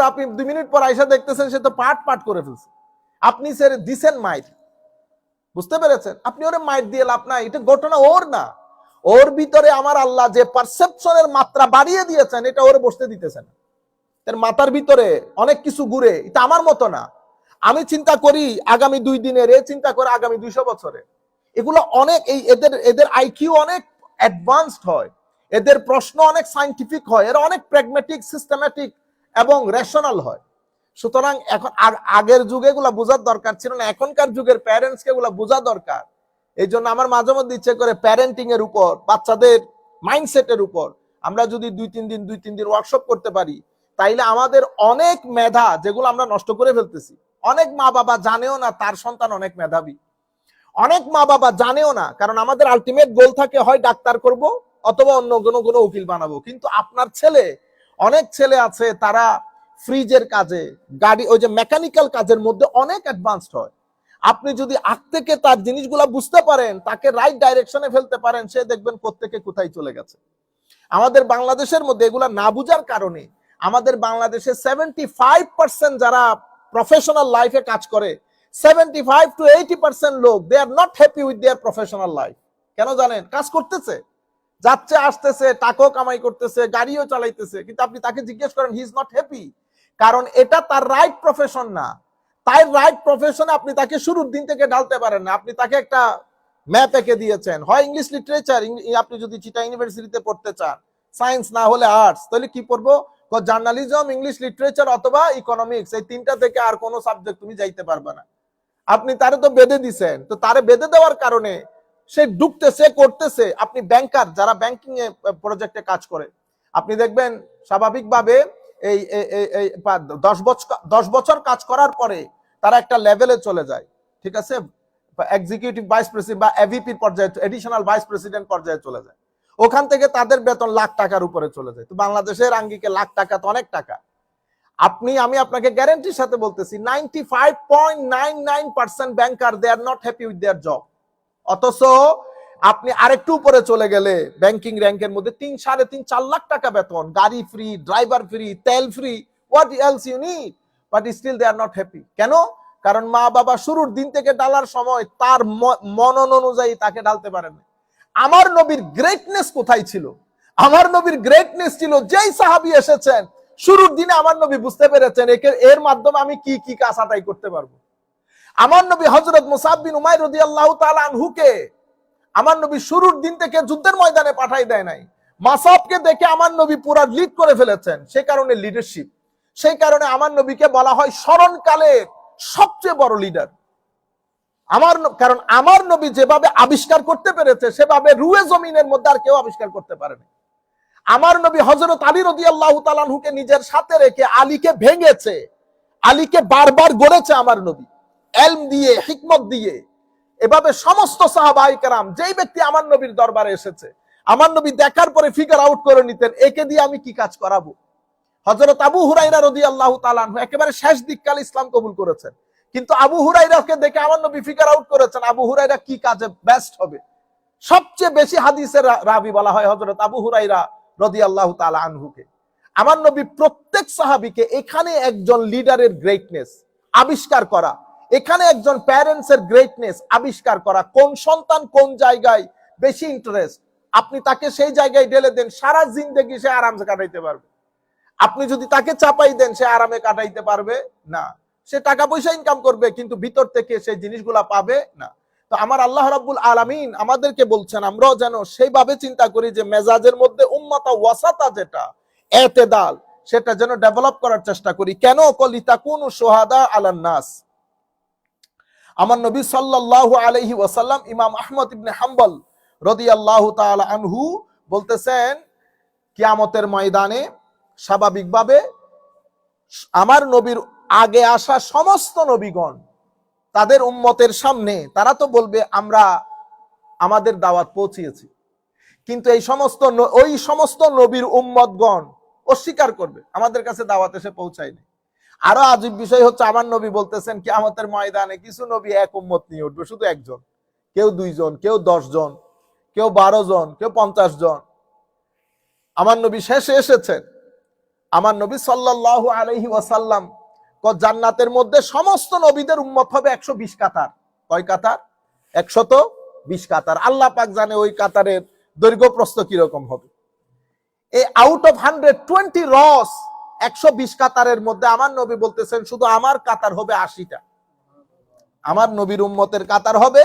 আপনি 2 মিনিট পর আইসা দেখতেছেন সে তো পাট পাট করে ফেলছে। আপনি সেরে দিছেন মাইর। বুঝতে পেরেছেন? আপনি ওরে মাইর দিয়ে লাভ নাই, এটা ঘটনা ওর না। ওর ভিতরে আমার আল্লাহ যে পারসেপশনের মাত্রা বাড়িয়ে দিয়েছেন, এটা ওরে বসতে দিতেছেন। তার মাথার ভিতরে অনেক কিছু ঘুরে, এটা আমার মতো না। আমি চিন্তা করি আগামী 2 দিনের, এ চিন্তা করে আগামী 200 বছরে। এগুলো অনেক, এদের আইকিউ অনেক অ্যাডভান্সড হয়, এদের প্রশ্ন অনেক সায়েন্টিফিক হয়, এরা অনেক প্র্যাগম্যাটিক, সিস্টেম্যাটিক এবং রেশনাল হয়। সুতরাং এখন আগের যুগে এগুলা বোঝার দরকার ছিল না, এখনকার যুগের প্যারেন্টসকে এগুলা বোঝা দরকার। এই জন্য আমার মাঝে মধ্যে ইচ্ছে করে প্যারেন্টিং এর উপর, বাচ্চাদের মাইন্ডসেটের উপর আমরা যদি দুই তিন দিন ওয়ার্কশপ করতে পারি, তাইলে আমাদের অনেক মেধা যেগুলো আমরা নষ্ট করে ফেলতেছি। অনেক মা বাবা জানেও না তার সন্তান অনেক মেধাবী, অনেক মা বাবা জানেও না, কারণ আমাদের আলটিমেট গোল থাকে হয় ডাক্তার করব অথবা অন্য কোনো উকিল বানাবো। কিন্তু আপনার ছেলে, অনেক ছেলে আছে তারা ফ্রিজের কাজে, গাড়ি, ওই যে মেকানিক্যাল কাজের মধ্যে অনেক অ্যাডভান্সড হয়। আপনি যদি আগ থেকে তার জিনিসগুলা বুঝতে পারেন, তাকে রাইট ডাইরেকশনে ফেলতে পারেন, সে দেখবেন কোত্থেকে কোথায় চলে গেছে। আমাদের বাংলাদেশের মধ্যে এগুলা না বুঝার কারণে আমাদের বাংলাদেশে 75% যারা প্রফেশনাল লাইফে কাজ করে, 75 to 80% লোক they are not happy with their professional life. কেন জানেন? কাজ করতেছে, যাচ্ছে আসতেছে, টাকাও কামাই করতেছে, গাড়িও চালাইতেছে, কিন্তু আপনি তাকে জিজ্ঞেস করেন, হি ইজ নট হ্যাপি। কারণ এটা তার রাইট প্রফেশন না। তাই রাইট প্রফেশনে আপনি তাকে শুরুর দিন থেকে ঢালতে পারেন না। আপনি তাকে একটা ম্যাপ এঁকে দিয়েছেন, হয় ইংলিশ লিটারেচার, আপনি যদি চিটা ইউনিভার্সিটিতে পড়তে চান, সায়েন্স না হলে আর্টস, তাহলে কি পড়বো? জার্নালিজম, ইংলিশ লিটারেচার অথবা ইকোনমিক্স, এই তিনটা থেকে আর কোনো সাবজেক্ট তুমি যাইতে পারবে না। আপনি তারে তো বেঁধে দিছেন, তো তারে বেঁধে দেওয়ার কারণে সে ঢুকতেছে, করতেছে। আপনি ব্যাংকার যারা ব্যাংকিং এ প্রজেক্টে কাজ করে, আপনি দেখবেন স্বাভাবিকভাবে এই 10 বছর কাজ করার পরে তারা একটা লেভেলে চলে যায়, ঠিক আছে, এক্সিকিউটিভ ভাইস প্রেসিডেন্ট বা এভিপি পর্যায়ে, এডিশনাল ভাইস প্রেসিডেন্ট পর্যায়ে চলে যায়। ওখান থেকে তাদের বেতন লাখ টাকার উপরে চলে যায়। তো বাংলাদেশের আঙ্গিকে লাখ টাকা তো অনেক টাকা। আমি আপনাকে গ্যারান্টির সাথে বলতেছি 95.99% banker they are not happy with their job. অথচ আপনি আরেকটু উপরে চলে গেলে ব্যাংকিং র্যাঙ্কের মধ্যে 3-4.5 লাখ টাকা বেতন, গাড়ি ফ্রি, ড্রাইভার ফ্রি, তেল free, what else you need, but still they are not happy. কেন? কারণ মা বাবা শুরুর দিন থেকে ডালার সময় তার মনন অনুযায়ী তাকে ডালতে পারেন। আমার নবীর গ্রেটনেস কোথায় ছিল? আমার নবীর গ্রেটনেস ছিল যেই সাহাবী এসেছেন শুরুর দিনে আমার নবী বুঝতে পেরেছেন এর মাধ্যমে আমি কি কি কাজ আদায় করতে পারবো। আমার নবী হযরত মুসাব বিন উমাইর রাদিয়াল্লাহু তাআলা আনহুকে আমার নবী শুরুর দিন থেকে যুদ্ধের ময়দানে পাঠাই দেয় নাই। মাসাবকে দেখে আমার নবী পুরা লিড করে ফেলেছেন, সেই কারণে লিডারশিপ। সেই কারণে আমার নবীকে বলা হয় স্মরণকালের সবচেয়ে বড় লিডার। কারণ আমার নবী যেভাবে আবিষ্কার করতে পেরেছে সেভাবে রুয়ে জমিনের মধ্যে আর কেউ আবিষ্কার করতে পারেনি। আমার নবী হযরত আলী রাদিয়াল্লাহু তাআলা আনহুকে নিজের সাথে রেখে আলীকে ভেঙেছে, আলীকে বারবার গড়েছে আমার নবী, ইলম দিয়ে, হিকমত দিয়ে। এভাবে সমস্ত সাহাবায়ে কেরাম, যেই ব্যক্তি আমার নবীর দরবারে এসেছে, আমার নবী দেখার পরে ফিগার আউট করে নিতেন একে দিয়ে আমি কি কাজ করাবো। হযরত আবু হুরায়রা রাদিয়াল্লাহু তাআলা আনহু একেবারে শেষ দিককাল ইসলাম কবুল করেছেন, কিন্তু আবু হুরায়রাকে দেখে আমার নবী ফিগার আউট করেছেন আবু হুরায়রা কি কাজে বেস্ট হবে। সবচেয়ে বেশি হাদিসের রাবি বলা হয় হযরত আবু হুরায়রা রাদিয়াল্লাহু তাআলা আনহুকে। আমার নবী প্রত্যেক সাহাবীকে এখানে একজন লিডারের গ্রেটনেস আবিষ্কার করা, এখানে একজন প্যারেন্টসের গ্রেটনেস আবিষ্কার করা, কোন সন্তান কোন জায়গায় বেশি ইন্টারেস্ট, আপনি তাকে সেই জায়গায় ঢেলে দেন, সারা জিন্দেগি সে আরামসে কাটাইতে পারবে। আপনি যদি তাকে চাপাই দেন, সে আরামে কাটাইতে পারবে না। সে টাকা পয়সা ইনকাম করবে, কিন্তু ভিতর থেকে সেই জিনিসগুলা পাবে না। তো আমার আল্লাহ রাব্বুল আলামিন আমাদেরকে বলছেন আমরাও যেন সেইভাবে চিন্তা করি যে মেজাজের মধ্যে উম্মাতা ওয়াসাতা, যেটা এতেদাল, সেটা যেন ডেভেলপ করার চেষ্টা করি। কেন? লিতাকুনু শুহাদা আলান নাস। আমার নবী সাল্লাল্লাহু আলাইহি ওয়াসাল্লাম, ইমাম আহমদ ইবনে হাম্বল রাদিয়াল্লাহু তাআলা আনহু বলতেছেন, কিয়ামতের ময়দানে স্বাভাবিকভাবে আমার নবীর আগে আসা সমস্ত নবীগণ তাদের উম্মতের সামনে তারা তো বলবে আমরা আমাদের দাওয়াত পৌঁছিয়েছি, কিন্তু ওই সমস্ত নবীর উম্মতগণ অস্বীকার করবে আমাদের কাছে দাওয়াত এসে পৌঁছায়নি। আরো আজীব বিষয় হচ্ছে আমার নবী বলতেছেন কিয়ামতের ময়দানে কিছু নবী এক উম্মত নিয়ে উঠবে, শুধু একজন, কেউ 2 জন, কেউ 10 জন, কেউ 12 জন, কেউ 50 জন। আমার নবী শেষে এসেছেন। আমার নবী সাল্লাল্লাহু আলাইহি ওয়াসাল্লাম জান্নাতের মধ্যে সমস্ত নবীদের উম্মত হবে 120 কাতার। কয় কাতার? 120 কাতার। আল্লাহ পাক জানে ওই কাতারের দৈর্ঘ্য প্রস্থ কিরকম হবে। এই আউট অফ 120 রস 120 কাতারের মধ্যে আমার নবী বলতেছেন শুধু আমার কাতার হবে 80টা। আমার নবীর উম্মতের কাতার হবে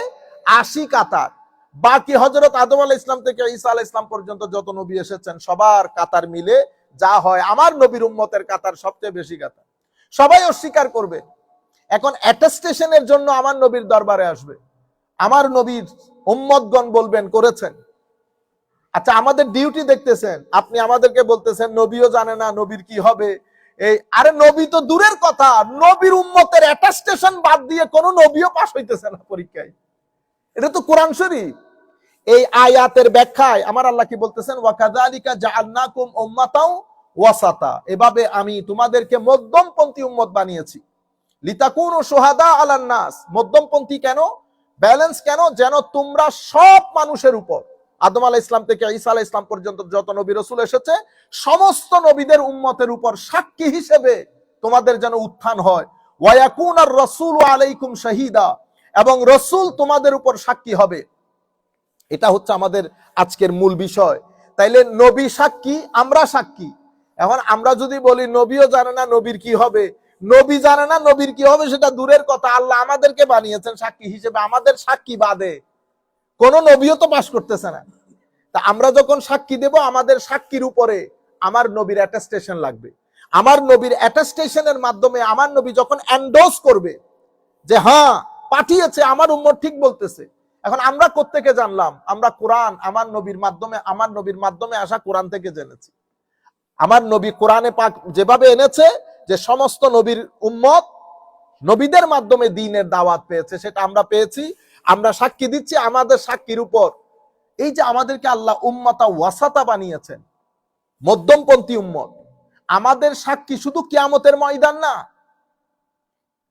80 কাতার। বাকি হযরত আদম আলাইহিস সালাম থেকে ঈসা আলাইহিস সালাম পর্যন্ত যত নবী এসেছেন সবার কাতার মিলে যা হয়, আমার নবীর উম্মতের কাতার সবচেয়ে বেশি কাতার। সবাই অস্বীকার করবে। এখন অ্যাটেস্টেশনের জন্য আমার নবীর দরবারে আসবে, আমার নবীর উম্মতগণ বলবেন করেছেন। আচ্ছা, আমাদের ডিউটি দেখতেছেন, আপনি আমাদেরকে বলতেছেন নবীও জানে না নবীর কি হবে। এই আরে নবী তো দূরের কথা, নবীর উম্মতের অ্যাটেস্টেশন বাদ দিয়ে কোন নবীও পাস হইতেছে না পরীক্ষায়। এটা তো কোরআন শরীফ। এই আয়াতের ব্যাখ্যায় আমার আল্লাহ কি বলতেছেন, ওয়াকাযালিকা জাআলনাকুম উম্মাতাও ওয়াসাতা, এভাবে আমি তোমাদেরকে মধ্যমপন্থী উম্মত বানিয়েছি। লিতাকুনু শুহাদা আলান নাস, মধ্যমপন্থী কেন, ব্যালেন্স কেন, যেন তোমরা সব মানুষের উপর, আদম আলাইহিস সালাম থেকে ঈসা আলাইহিস সালাম পর্যন্ত যত নবী রাসূল এসেছে সমস্ত নবীদের উম্মতের উপর সাক্ষী হিসেবে তোমাদের যেন উত্থান হয়। ওয়া ইয়াকুনার রাসূলু আলাইকুম শাহীদা, এবং রাসূল তোমাদের উপর সাক্ষী হবে। এটা হচ্ছে আমাদের আজকের মূল বিষয়। তাইলে নবী সাক্ষী, আমরা সাক্ষী। এখন আমরা যদি বলি নবীও জানে না নবীর কি হবে, নবী জানে না নবীর কি হবে সেটা দূরের কথা, আল্লাহ আমাদেরকে বানিয়েছেন সাক্ষী হিসেবে, আমাদের সাক্ষী বাদে কোন নবীও তো পাস করতেছে না। তা আমরা যখন সাক্ষী দেব, আমাদের সাক্ষীর উপরে আমার নবীর অ্যাটেস্টেশন লাগবে। আমার নবীর অ্যাটেস্টেশনের মাধ্যমে আমার নবী যখন এন্ডোর্স করবে যে হ্যাঁ পাঠিয়েছে, আমার উম্মত ঠিক বলতেছে। এখন আমরা কোত্থেকে জানলাম? আমরা কোরআন, আমার নবীর মাধ্যমে আসা কোরআন থেকে জেনেছি। আমার নবী কোরআনে পাক যেভাবে এনেছে যে সমস্ত নবীর উম্মত নবীদের মাধ্যমে দ্বীনের দাওয়াত পেয়েছে, সেটা আমরা পেয়েছি। আমরা সাক্ষী দিচ্ছি, আমাদের সাক্ষীর উপর এই যে আমাদেরকে আল্লাহ উম্মাতা ওয়াসাতা বানিয়েছেন, মধ্যমপন্থী উম্মত, আমাদের সাক্ষী শুধু কিয়ামতের ময়দান না,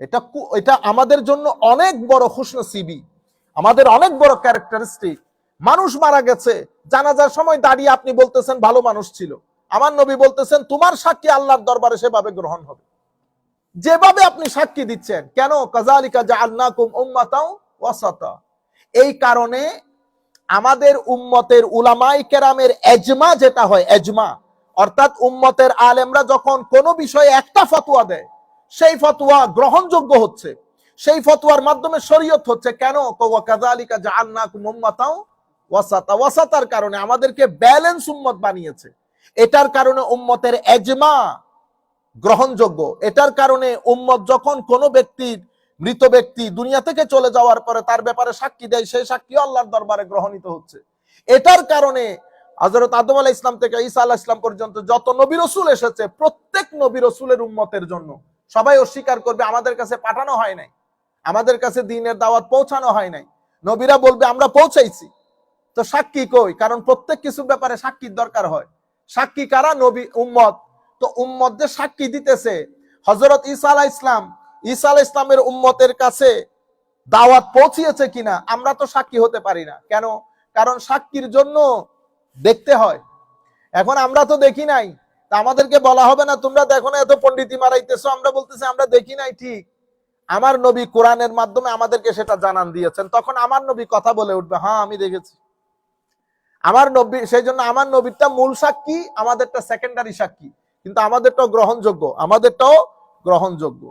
এটা আমাদের জন্য অনেক বড় খুশনসিবি, আমাদের অনেক বড় ক্যারেক্টারিস্টিক। মানুষ মারা গেছে, জানাজার সময় দাঁড়িয়ে আপনি বলতেছেন ভালো মানুষ ছিল, আমার নবী বলতেছেন তোমার সাক্ষী আল্লাহর দরবারে সেভাবে গ্রহণ হবে যেভাবে আপনি সাক্ষী দিচ্ছেন। কেন? কাযালিকা জাআলনাকুম উম্মাতাও ওয়াসাতা। এই কারণে আমাদের উম্মতের উলামায়ে কেরামের এজমা যেটা হয়, এজমা অর্থাৎ উম্মতের আলেমরা যখন কোনো বিষয়ে একটা ফতোয়া দেয়, সেই ফতোয়া গ্রহণযোগ্য হচ্ছে, সেই ফতোয়ার মাধ্যমে শরীয়ত হচ্ছে। কেন? কাযালিকা জাআলনাকুম উম্মাতাও ওয়াসাতা, ওয়াসাতার কারণে আমাদেরকে ব্যালেন্স উম্মত বানিয়েছে। এটার কারণে উম্মতের এজমা গ্রহণযোগ্য। এটার কারণে উম্মত যখন কোনো ব্যক্তির, মৃত ব্যক্তি দুনিয়া থেকে চলে যাওয়ার পরে তার ব্যাপারে সাক্ষী দেয়, সেই সাক্ষী আল্লাহর দরবারে গ্রহণিত হচ্ছে। এটার কারণে হযরত আদম আলাইহিস সালাম থেকে ঈসা আলাইহিস সালাম পর্যন্ত যত নবী রাসূল এসেছে, প্রত্যেক নবী রাসূলের উম্মতের জন্য সবাই অস্বীকার করবে আমাদের কাছে পাঠানো হয় নাই, আমাদের কাছে দ্বীনের দাওয়াত পৌঁছানো হয় নাই। নবীরা বলবে আমরা পৌঁছাইছি। তো সাক্ষী কই? কারণ প্রত্যেক কিছুর ব্যাপারে সাক্ষীর দরকার হয়। সাক্ষী কারা? নবী, উম্মত। তো উম্মত যে সাক্ষী দিতেছে, হযরত ঈসা আলাইহিস সালাম, ঈসা আলাইহিস সালামের উম্মতের কাছে দাওয়াত পৌঁছিয়েছে কিনা আমরা তো সাক্ষী হতে পারি না। কেন? কারণ সাক্ষীর জন্য দেখতে হয়। এখন আমরা তো দেখি নাই, তা আমাদেরকে বলা হবে না তোমরা দেখো না এত পণ্ডিতি মারাইতেছো, আমরা বলতেছি আমরা দেখি নাই। ঠিক, আমার নবী কোরআনের মাধ্যমে আমাদেরকে সেটা জানান দিয়েছেন, তখন আমার নবী কথা বলে উঠবে হ্যাঁ আমি দেখেছি। আমার নবী, সেই জন্য আমার নবীরটা মূল সাক্ষী, আমাদেরটা সেকেন্ডারি সাক্ষী, কিন্তু আমাদেরটাও গ্রহণযোগ্য, আমাদেরটাও গ্রহণযোগ্য।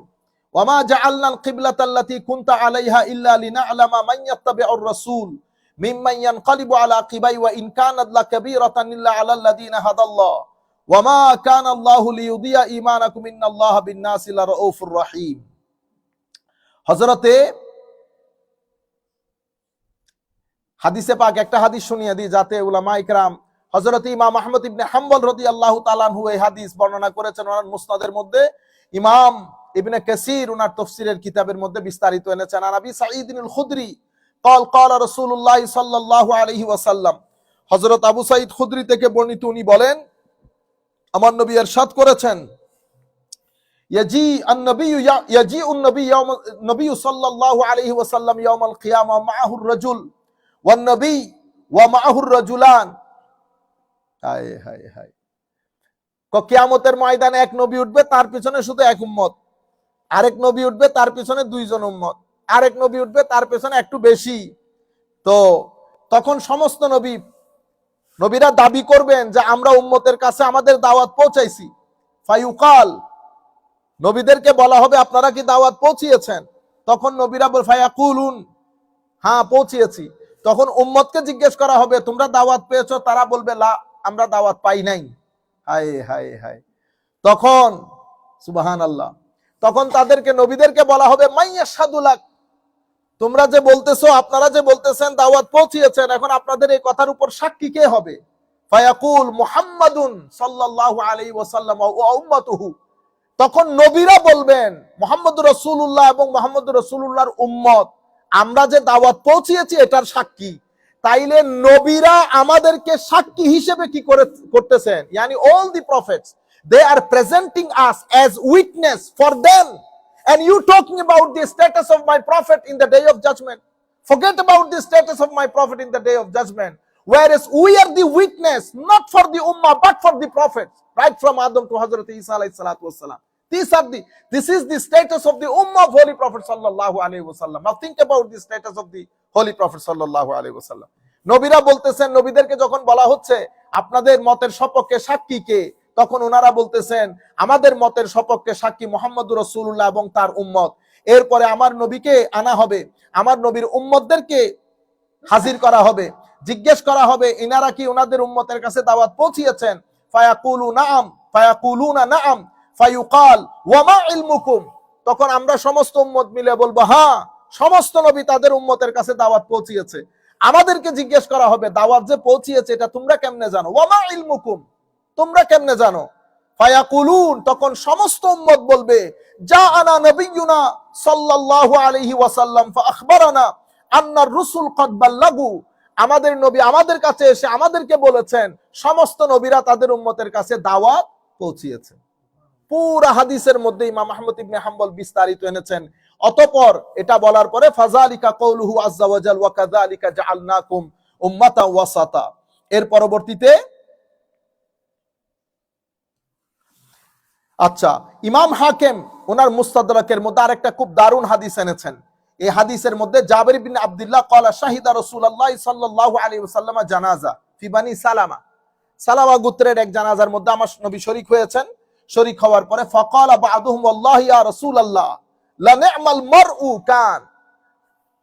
ওয়ামা জাআলনাল কিবলাতাল্লাতী কুনতা আলাইহা ইল্লা লিনা'লামা মান ইয়াত্তাবিউর রাসূল মিম্মান ইয়ানকালিবু আলা আকিবাই ওয়া ইন কানাত লাকাবীরাতান ইল্লা আলাল্লাযীনা হাদাল্লাহ ওয়ামা কানাল্লাহু লিইউদিয়া ঈমানাকুম ইন্নাল্লাহা বিন-নাসি লারাউফুর রহিম। হযরতে হাদিসে পাক একটা হাদিস শুনিয়ে দিই যাতে উলামায়ে কেরাম, হযরত ইমাম আহমদ ইবনে হাম্বল রাদিয়াল্লাহু তাআলা আনহু এই হাদিস বর্ণনা করেছেন ওনার মুসনাদের মধ্যে, ইমাম ইবনে কাসির ওনার তাফসীরের কিতাবের মধ্যে বিস্তারিত এনেছেন। নবী সাঈদ আল খুদরি قال قال رسول الله صلى الله عليه وسلم, হযরত আবু সাঈদ খুদরি থেকে বর্ণিত, উনি বলেন আমার নবী ইরশাদ করেছেন, ইয়াজি আন-নবী সাল্লাল্লাহু আলাইহি ওয়াসাল্লাম ইয়াউমাল কিয়ামা মাআহুর রাজুল ওয়ান নবী ওয়া মাআহুর রাজুলান। হায় হায় হায়, কিয়ামতের ময়দানে এক নবী উঠবে, তার পিছনে শুধু এক উম্মত, আরেক নবী উঠবে তার পিছনে দুইজন উম্মত, আরেক নবী উঠবে তার পিছনে একটু বেশি। তো তখন সমস্ত নবীরা দাবি করবেন যে আমরা উম্মতের কাছে আমাদের দাওয়াত পৌঁছাইছি। ফায়ুকাল, নবীদেরকে বলা হবে আপনারা কি দাওয়াত পৌঁছিয়েছেন? তখন নবীরা বল ফায়াকুলুন, হ্যাঁ পৌঁছিয়েছি। তখন উম্মতকে জিজ্ঞেস করা হবে তোমরা দাওয়াত পেয়েছো? তারা বলবে লা, আমরা দাওয়াত পাই নাই। হায় হায় হায়। তখন সুবহানাল্লাহ, তখন তাদেরকে নবীদেরকে বলা হবে মাইয়াশহাদু লাক, তোমরা যে বলতেছো, আপনারা যে বলতেছেন দাওয়াত পৌঁছিয়েছেন, এখন আপনাদের এই কথার উপর সাক্ষী কে হবে? ফায়াকুল মুহাম্মাদুন সাল্লাল্লাহু আলাইহি ওয়াসাল্লাম ওয়া উম্মাতুহু, তখন নবীরা বলবেন মুহাম্মদুর রাসূলুল্লাহ এবং মুহাম্মদুর রাসূলুল্লাহর উম্মত আমরা যে দাওয়াত পৌঁছিয়েছি এটার সাক্ষী। তাইলে নবীরা আমাদেরকে সাক্ষী হিসেবে কি করতেছেন? ইয়ানি all the prophets, they are presenting us as witness for them. And you talking about the status of my prophet in the day of judgment. Forget about the status of my prophet in the day of judgment. Whereas we are the witness, not for the ummah, but for the prophets. Right from Adam to Hazrat Isa alayhi salatu wassalam. This is the status of the ummah of Holy Prophet sallallahu alayhi wasallam. Now think about the status of the Holy Prophet sallallahu alayhi wasallam. নবীরা বলতেছেন, নবীদেরকে যখন বলা হচ্ছে আপনাদের মতের সপক্ষে সাক্ষী কে, তখন ওনারা বলতেছেন আমাদের মতের সপক্ষে সাক্ষী মুহাম্মদুর রাসূলুল্লাহ এবং তার উম্মত। এরপরে আমার নবীকে আনা হবে, আমার নবীর উম্মতদেরকে হাজির করা হবে, জিজ্ঞেস করা হবে ইনারা কি ওনাদের উম্মতের কাছে দাওয়াত পৌঁছিয়েছেন? ফায়াকুলুনা নাআম ফায়ুকাল ওয়া মা ইলমুকুম, তখন আমরা সমস্ত উম্মত মিলে বলবো হ্যাঁ, সমস্ত নবী তাদের উম্মতের কাছে দাওয়াত পৌঁছিয়েছে। আমাদেরকে জিজ্ঞেস করা হবে দাওয়াত যে পৌঁছিয়েছে এটা তোমরা কেমনে জানো? ওয়া মা ইলমুকুম, তোমরা কেমনে জানো? ফায়াকুলুন, তখন সমস্ত উম্মত বলবে জাআনা নবিয়ুনা সাল্লাল্লাহু আলাইহি ওয়াসাল্লাম ফাআখবারানা আন্নার রুসুল ক্বাদ বাল্লাগু, আমাদের নবী আমাদের কাছে এসে আমাদেরকে বলেছেন সমস্ত নবীরা তাদের উম্মতের কাছে দাওয়াত পৌঁছিয়েছে। পুরা হাদিসের মধ্যে ইমাম আহমদ ইবনে হাম্বল বিস্তারিত এনেছেন। অতঃপর এটা বলার পরে ফাযালিকা কওলুহু আযজা ওয়া জাল ওয়া কাযালিকা জাআলনাকুম উম্মাতান ওয়াসাতা, এর পরবর্তীতে আচ্ছা ইমাম হাকিম ওনার মুস্তাদরাকের মধ্যে আরেকটা খুব দারুণ হাদিস এনেছেন। এই হাদিসের মধ্যে জাবির বিন আব্দুল্লাহ ক্বালা শাহিদা রাসূলুল্লাহ সাল্লাল্লাহু আলাইহি ওয়াসাল্লাম জানাজা ফি বানি সালামা, সালামা গোত্রের এক জানাজার মধ্যে আমার নবী শরীক হয়েছেন। শরীক হওয়ার পরে ফাকালা বা'দুহুম ওয়াল্লাহি ইয়া রাসূলুল্লাহ লা নি'মাল মারউ কান,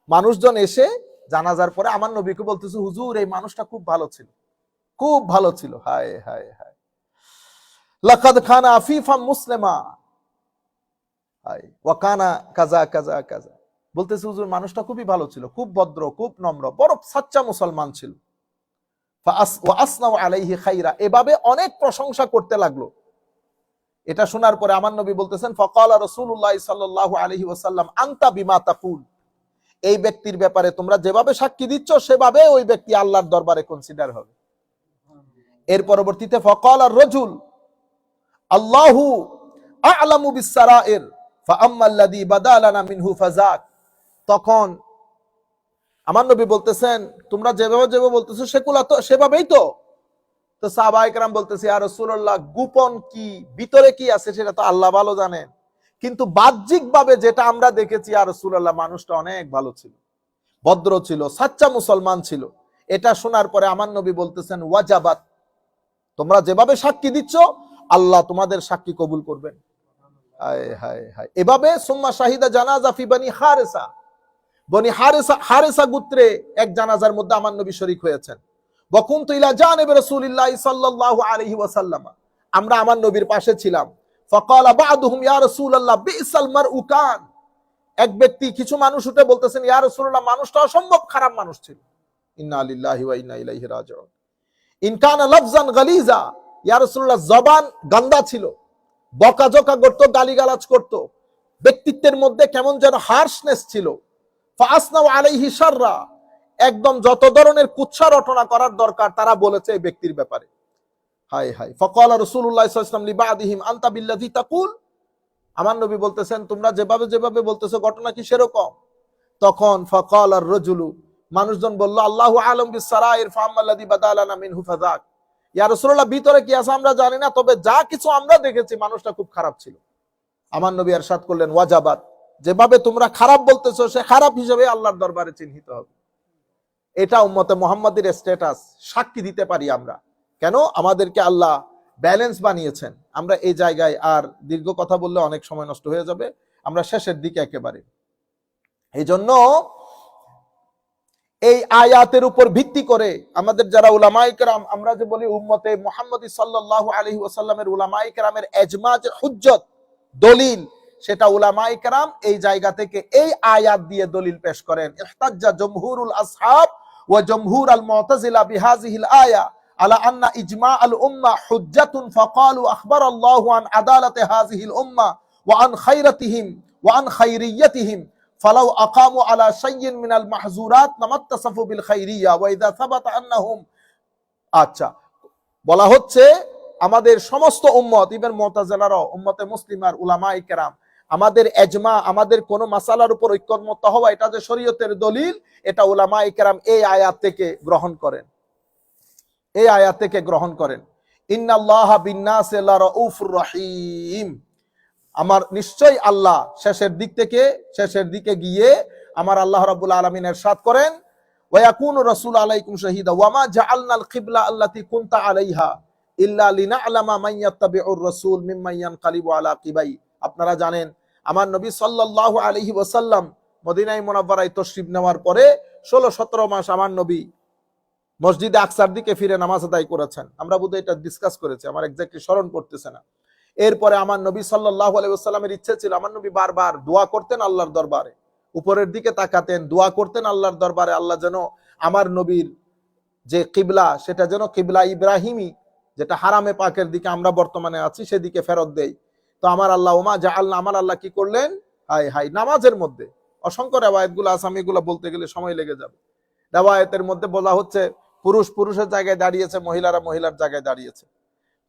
মানুষজন এসে জানাজার পরে আমার নবীকে বলতেছে হুজুর এই মানুষটা খুব ভালো ছিল, খুব ভালো ছিল। হায় হায় হায়, লাকাদ খানা আফিফা মুসলিমা, হায় ওয়া কানা কাজা কাজা কাজা, বলতেছে হুজুর মানুষটা খুবই ভালো ছিল, খুব ভদ্র, খুব নম্র, বড় সাচ্চা মুসলমান ছিল। ওয়া আসনাউ আলাইহি খাইরা, এভাবে অনেক প্রশংসা করতে লাগলো। এটা শোনার পরে আমার নবী বলতেছেন ফাকালা রাসূলুল্লাহ সাল্লাল্লাহু আলাইহি ওয়াসাল্লাম আনতা বিমা তাকুল, এই ব্যক্তির ব্যাপারে তোমরা যেভাবে সাক্ষী দিচ্ছ সেভাবে ওই ব্যক্তি আল্লাহর দরবারে কনসিডার হবে। এর পরবর্তীতে ফাকালা রাজুল আল্লাহু আ'লামু বিসসারাইর ফাআম্মাল্লাযী বাদালানা মিনহু ফাযাক, তখন আমার নবী বলতেছেন তোমরা যেভাবে যেভাবে বলতেছো সেগুলা তো সেভাবেই তো। তো সাহাবায়ে কেরাম বলতেছে ইয়া রাসূলুল্লাহ গোপন কি ভিতরে কি আছে সেটা তো আল্লাহ ভালো জানেন, কিন্তু বাহ্যিক ভাবে যেটা আমরা দেখেছি ইয়া রাসূলুল্লাহ মানুষটা অনেক ভালো ছিল, ভদ্র ছিল, সাচ্চা মুসলমান ছিল। এটা শোনার পরে আমার নবী বলতেছেন ওয়াজাবাত, তোমরা যেভাবে সাক্ষী দিচ্ছ আল্লাহ তোমাদের সাক্ষী কবুল করবেন। হায় হায় হায়। এভাবে সুম্মা শাহিদা জানাজা ফি বানি হারিসা, বনি হারিসা গোত্রে এক জানাজার মধ্যে আমার নবী শরীক হয়েছেন। ওয়া কুনতু ইলা জানিবি রাসূলিল্লাহ সাল্লাল্লাহু আলাইহি ওয়াসাল্লাম, আমরা আমার নবীর পাশে ছিলাম। ফাকালা বা'দুহুম ইয়া রাসূলুল্লাহ বিসাল মারউ কান, এক ব্যক্তি কিছু মানুষ উঠে বলতেছেন ইয়া রাসূলুল্লাহ মানুষটা অসম্ভব খারাপ মানুষ ছিল। ইন্না লিল্লাহি ওয়া ইন্না ইলাইহি রাজিউন। ইন কানা লাফজান গালিজা, ইয়া রাসূলুল্লাহ জবান গান্দা ছিল, বকাঝকা করত, গালিগালাজ করত, ব্যক্তিত্বের মধ্যে কেমন যেন হার্শনেস ছিল। ফাসনাউ আলাইহি শাররা, একদম যত ধরনের কুৎসা রটনা করার দরকার তারা বলেছে এই ব্যক্তির ব্যাপারে। হায় হায়। ফাকালা রাসূলুল্লাহ সাল্লাল্লাহু আলাইহি ওয়াসাল্লাম লিবাদিহিম আনতা বিল্লাযী তাকুল, আমার নবী বলতেছেন তোমরা যেভাবে যেভাবে বলতেছো ঘটনা কি সেরকম? তখন ফাকালা আর-রাজুলু, মানুষজন বলল আল্লাহু আ'লাম বিস-সারাইর ফাআম্মাল্লাযী বাদালানা মিনহু ফাযাক, ইয়া রাসূলুল্লাহ ভিতরে কি আছে আমরা জানি না, তবে যা কিছু আমরা দেখেছি মানুষটা খুব খারাপ ছিল। আমার নবী ইরশাদ করলেন ওয়াজাবাত, যেভাবে তোমরা খারাপ বলতেছো সে খারাপ হিসেবে আল্লাহর দরবারে চিহ্নিত হবে। এটা উম্মতে মুহাম্মাদের স্ট্যাটাস, সাক্ষী দিতে পারি আমরা। কেন? আমাদেরকে আল্লাহ ব্যালেন্স বানিয়েছেন। আমরা এই জায়গায় আর দীর্ঘ কথা বললে অনেক সময় নষ্ট হয়ে যাবে, আমরা শেষের দিকে একেবারে। এই জন্য এই আয়াতের উপর ভিত্তি করে আমাদের যারা উলামায়ে কেরাম, আমরা যে বলি উম্মতে মুহাম্মদী সাল্লাল্লাহু আলাইহি ওয়াসাল্লামের উলামায়ে কেরামের এজমা যে হুজ্জত দলিল, সেটা উলামায়ে কেরাম এই জায়গা থেকে এই আয়াত দিয়ে দলিল পেশ করেন। ইহতাজ্জা জমহুরুল আসহাব ওয়া জমহুর আল মুতাজিলা বিহাযিহিল আয়া আলা আন্না ইজমা আল উম্মাহ হুজ্জাতুন ফাকালু আখবারাল্লাহু আন আদালাতি হাযিহিল উম্মাহ ওয়া আন খায়রাতিহিম ওয়া আন খায়রিয়াতিহিম ফালাউ আকামু আলা শাইইন মিনাল মাহজুরাত নামাত্তাসাফু বিল খায়রিয়া ওয়া ইযা সাবাতা আন্নাহুম। আচ্ছা, বলা হচ্ছে আমাদের সমস্ত উম্মত, ইবন মুতাজিলারা, উম্মতে মুসলিমার উলামায়ে কেরাম, আমাদের এজমা, আমাদের কোন মাসালার উপর ঐক্যমত হওয়া, এটা যে শরীয়তের দলিল, এটা উলামায়ে কেরাম এই আয়াত থেকে গ্রহণ করেন। এই আয়াত থেকে গ্রহণ করেন। ইন্নাল্লাহা বিন-নাসি লারাউফুর রহিম। আমার নিশ্চয় আল্লাহ, শেষের দিকে গিয়ে আমার আল্লাহ রাব্বুল আলামিন ইরশাদ করেন, ওয়া ইয়াকুনু রাসূলু আলাইকুম শাহীদা ওয়া মা জাআলনাল কিবলা আল্লাতী কুনতা আলাইহা ইল্লা লিনা'লামা মান ইয়াত্তাবিউর রাসূল মিম্মান ইয়ানকালিবু আলা আকিবাই। আপনারা জানেন আমার নবী সাল্লাল্লাহু আলাইহি ওয়াসাল্লাম মদিনায়ে মুনাওয়ারায় তাশরীফ নেওয়ার পরে 16-17 মাস আমার নবী মসজিদে আকসার দিকে ফিরে নামাজ আদায় করেছেন। আমরা বোধহয় এটা ডিসকাস করেছি, আমার এক্স্যাক্টলি স্মরণ পড়তেছে না। এরপরে আমার নবী সাল্লাল্লাহু আলাইহি ওয়াসাল্লামের ইচ্ছে ছিল, আমার নবী বারবার দোয়া করতেন আল্লাহর দরবারে, উপরের দিকে তাকাতেন, দোয়া করতেন আল্লাহর দরবারে, আল্লাহ যেন আমার নবীর যে কিবলা, সেটা যেন কিবলা ইব্রাহিমী, যেটা হারামে পাকের দিকে আমরা বর্তমানে আছি, সেদিকে ফেরত দেই। তো আমার আল্লাহ ওমা জাআলনা, আমার আল্লাহ কি করলেন, হাই নামাজের মধ্যে অসংখ্য রিওয়ায়াতগুলো আছে, আমি এগুলো বলতে গেলে সময় লেগে যাবে। রিওয়ায়াতের মধ্যে বলা হচ্ছে পুরুষ পুরুষের জায়গায় দাঁড়িয়েছে, মহিলারা মহিলার জায়গায় দাঁড়িয়েছে।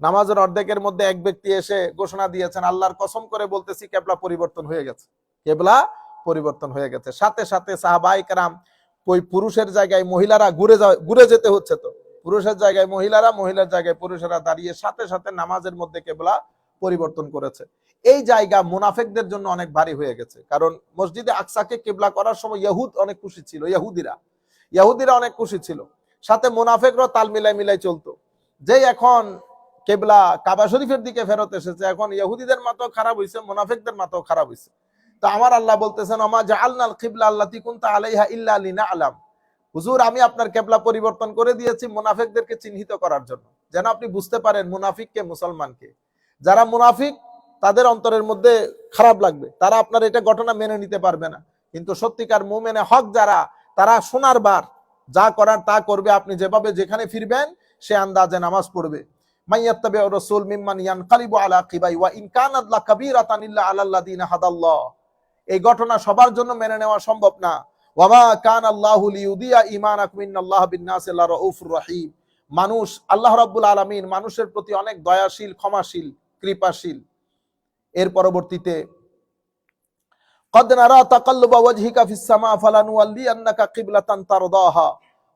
নামাজের অর্ধেকের মধ্যে এক ব্যক্তি এসে ঘোষণা দিয়েছেন, আল্লাহর কসম করে বলতেছি কেবলা পরিবর্তন হয়ে গেছে, কেবলা পরিবর্তন হয়ে গেছে। সাথে সাথে সাহাবায়ে কেরাম, ওই পুরুষের জায়গায় মহিলারা ঘুরে যেতে হচ্ছে, তো পুরুষের জায়গায় মহিলারা, মহিলার জায়গায় পুরুষেরা দাঁড়িয়ে সাথে সাথে নামাজের মধ্যে কেবলা পরিবর্তন করেছে। এই জায়গা মুনাফিকদের জন্য অনেক ভারী হয়ে গেছে, কারণ মসজিদে আকসাকে কিবলা করার সময় ইহুদ অনেক খুশি ছিল, ইহুদিরা অনেক খুশি ছিল, সাথে মুনাফিকরা তাল মিলাই চলতো। যে এখন কেবলা কাবা শরীফের দিকে ফেরত এসেছে, এখন ইহুদিদের মাথাও খারাপ হয়েছে, মুনাফিকদের মাথাও খারাপ হয়েছে। তো আমার আল্লাহ বলতেছেন, ওমা জাআলনাল কিবলা আল্লাতী কুনতা আলাইহা ইল্লা লিনা'লাম, হুজুর আমি আপনার কেবলা পরিবর্তন করে দিয়েছি মুনাফিকদেরকে চিহ্নিত করার জন্য, যেন আপনি বুঝতে পারেন মুনাফিককে মুসলমানকে। যারা মুনাফিক তাদের অন্তরের মধ্যে খারাপ লাগবে, তারা আপনার এটা ঘটনা মেনে নিতে পারবে না, কিন্তু সত্যিকার মুমিনে হক যারা, তারা সোনার বার, যা করার তা করবে। আপনি যেভাবে যেখানে ফিরবেন সে আন্দাজে নামাজ পড়বে। মাইয়াত্তাবিউর রাসূল মিম্মান ইয়ানকালিবু আলা আকিবাই ওয়া ইন কানাত লাকাবীরাতান ইল্লা আলাল্লাযিনা হাদাল্লাহ। এই ঘটনা সবার জন্য মেনে নেওয়া সম্ভব না। ওয়া মা কানা আল্লাহু লিইউদিয়া ঈমানাকুম ইন্নাল্লাহা বিন-নাসি লারাউফুর রহিম। মানুষ, আল্লাহ রাব্বুল আলামিন মানুষের প্রতি অনেক দয়াশীল, ক্ষমাশীল, কৃপাশীল। এর পরবর্তীতে قد نرى تقلب وجهك في السماء فلنولينك قبلة ترضاها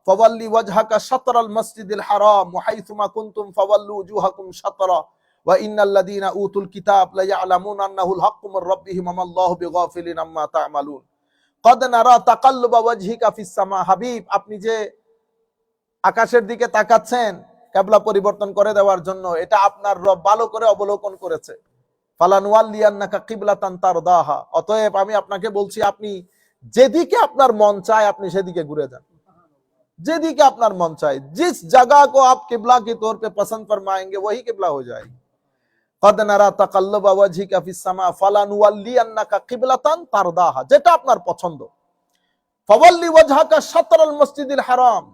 فولي وجهك شطر المسجد الحرام وحيثما كنتم فولوا وجوهكم شطرا وإن الذين أوتوا الكتاب ليعلمون أنه الحق من ربهم وما الله بغافل عما تعملون قد نرى تقلب وجهك في السماء। হাবিব, আপনি যে আকাশের দিকে তাকাচ্ছেন কিবলা পরিবর্তন করে দেওয়ার জন্য, এটা আপনার রব ভালো করে অবলোকন করেছে। ফালানুওয়াল্লিয়ান্নাকা কিবলাতান তারদাহা, অতএব আমি আপনাকে বলছি, আপনি যেদিকে আপনার মন চায় আপনি সেদিকে ঘুরে যান, যেদিকে আপনার মন চায়, जिस जगह को आप किबला के तौर पे पसंद फरमाएंगे वही किबला हो जाएगी। قد نرى تقلب وجهك في السماء فلنولينك কিবলাতান তারদাহা, যেটা আপনার পছন্দ। ফাওয়াল্লি ওয়াজহাকা শাতরাল মসজিদিল হারাম,